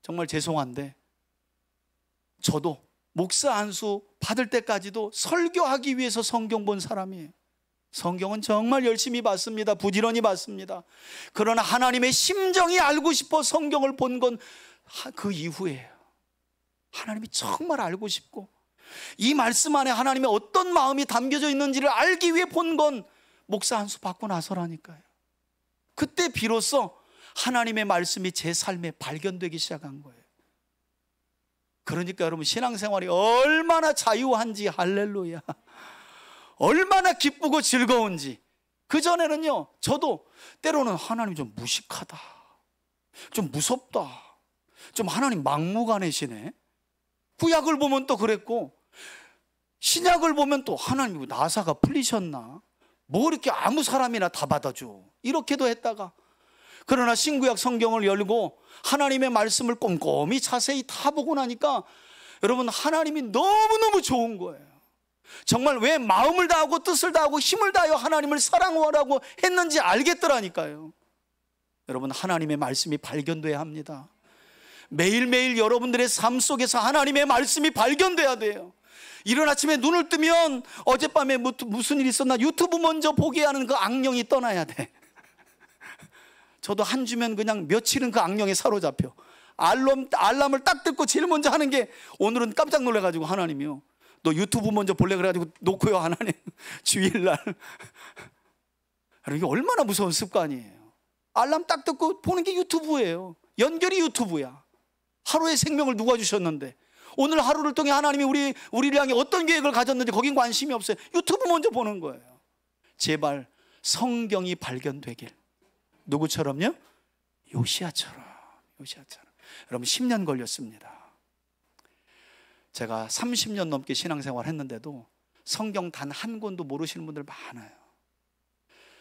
정말 죄송한데 저도 목사 안수 받을 때까지도 설교하기 위해서 성경 본 사람이에요. 성경은 정말 열심히 봤습니다. 부지런히 봤습니다. 그러나 하나님의 심정이 알고 싶어 성경을 본 건 그 이후예요. 하나님이 정말 알고 싶고 이 말씀 안에 하나님의 어떤 마음이 담겨져 있는지를 알기 위해 본 건 목사 안수 받고 나서라니까요. 그때 비로소 하나님의 말씀이 제 삶에 발견되기 시작한 거예요. 그러니까 여러분, 신앙생활이 얼마나 자유한지, 할렐루야, 얼마나 기쁘고 즐거운지. 그전에는요, 저도 때로는 하나님 좀 무식하다, 좀 무섭다, 좀 하나님 막무가내시네. 구약을 보면 또 그랬고 신약을 보면 또 하나님 나사가 풀리셨나, 뭐 이렇게 아무 사람이나 다 받아줘, 이렇게도 했다가, 그러나 신구약 성경을 열고 하나님의 말씀을 꼼꼼히 자세히 다 보고 나니까 여러분, 하나님이 너무너무 좋은 거예요. 정말 왜 마음을 다하고 뜻을 다하고 힘을 다하여 하나님을 사랑하라고 했는지 알겠더라니까요. 여러분, 하나님의 말씀이 발견돼야 합니다. 매일매일 여러분들의 삶 속에서 하나님의 말씀이 발견돼야 돼요. 이른 아침에 눈을 뜨면 어젯밤에 무슨 일이 있었나 유튜브 먼저 보게 하는 그 악령이 떠나야 돼. 저도 한 주면 그냥 며칠은 그 악령에 사로잡혀. 알람을 딱 듣고 제일 먼저 하는 게, 오늘은 깜짝 놀라가지고 하나님이요, 너 유튜브 먼저 볼래 그래가지고 놓고요, 하나님 주일날. 이게 얼마나 무서운 습관이에요. 알람 딱 듣고 보는 게 유튜브예요. 연결이 유튜브야. 하루의 생명을 누가 주셨는데 오늘 하루를 통해 하나님이 우리를 향해 어떤 계획을 가졌는지 거긴 관심이 없어요. 유튜브 먼저 보는 거예요. 제발 성경이 발견되길. 누구처럼요? 요시야처럼. 여러분, 10년 걸렸습니다. 제가 30년 넘게 신앙생활 했는데도 성경 단 한 권도 모르시는 분들 많아요.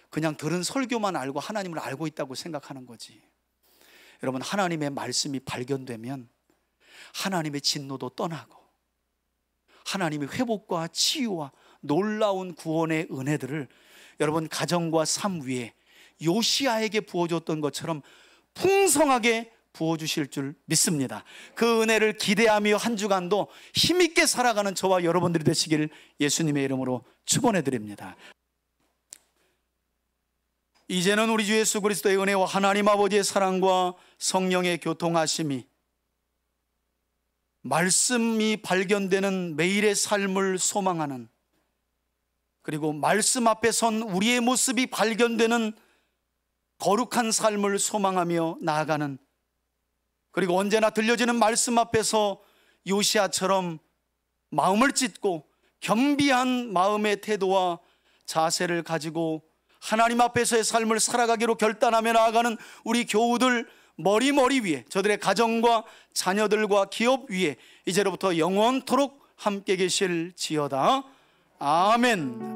그냥 들은 설교만 알고 하나님을 알고 있다고 생각하는 거지. 여러분, 하나님의 말씀이 발견되면 하나님의 진노도 떠나고 하나님의 회복과 치유와 놀라운 구원의 은혜들을 여러분 가정과 삶 위에 요시야에게 부어줬던 것처럼 풍성하게 부어주실 줄 믿습니다. 그 은혜를 기대하며 한 주간도 힘있게 살아가는 저와 여러분들이 되시길 예수님의 이름으로 축원해드립니다. 이제는 우리 주 예수 그리스도의 은혜와 하나님 아버지의 사랑과 성령의 교통하심이, 말씀이 발견되는 매일의 삶을 소망하는, 그리고 말씀 앞에 선 우리의 모습이 발견되는 거룩한 삶을 소망하며 나아가는, 그리고 언제나 들려지는 말씀 앞에서 요시야처럼 마음을 찢고 겸비한 마음의 태도와 자세를 가지고 하나님 앞에서의 삶을 살아가기로 결단하며 나아가는 우리 교우들 머리 위에, 저들의 가정과 자녀들과 기업 위에 이제로부터 영원토록 함께 계실지어다. 아멘.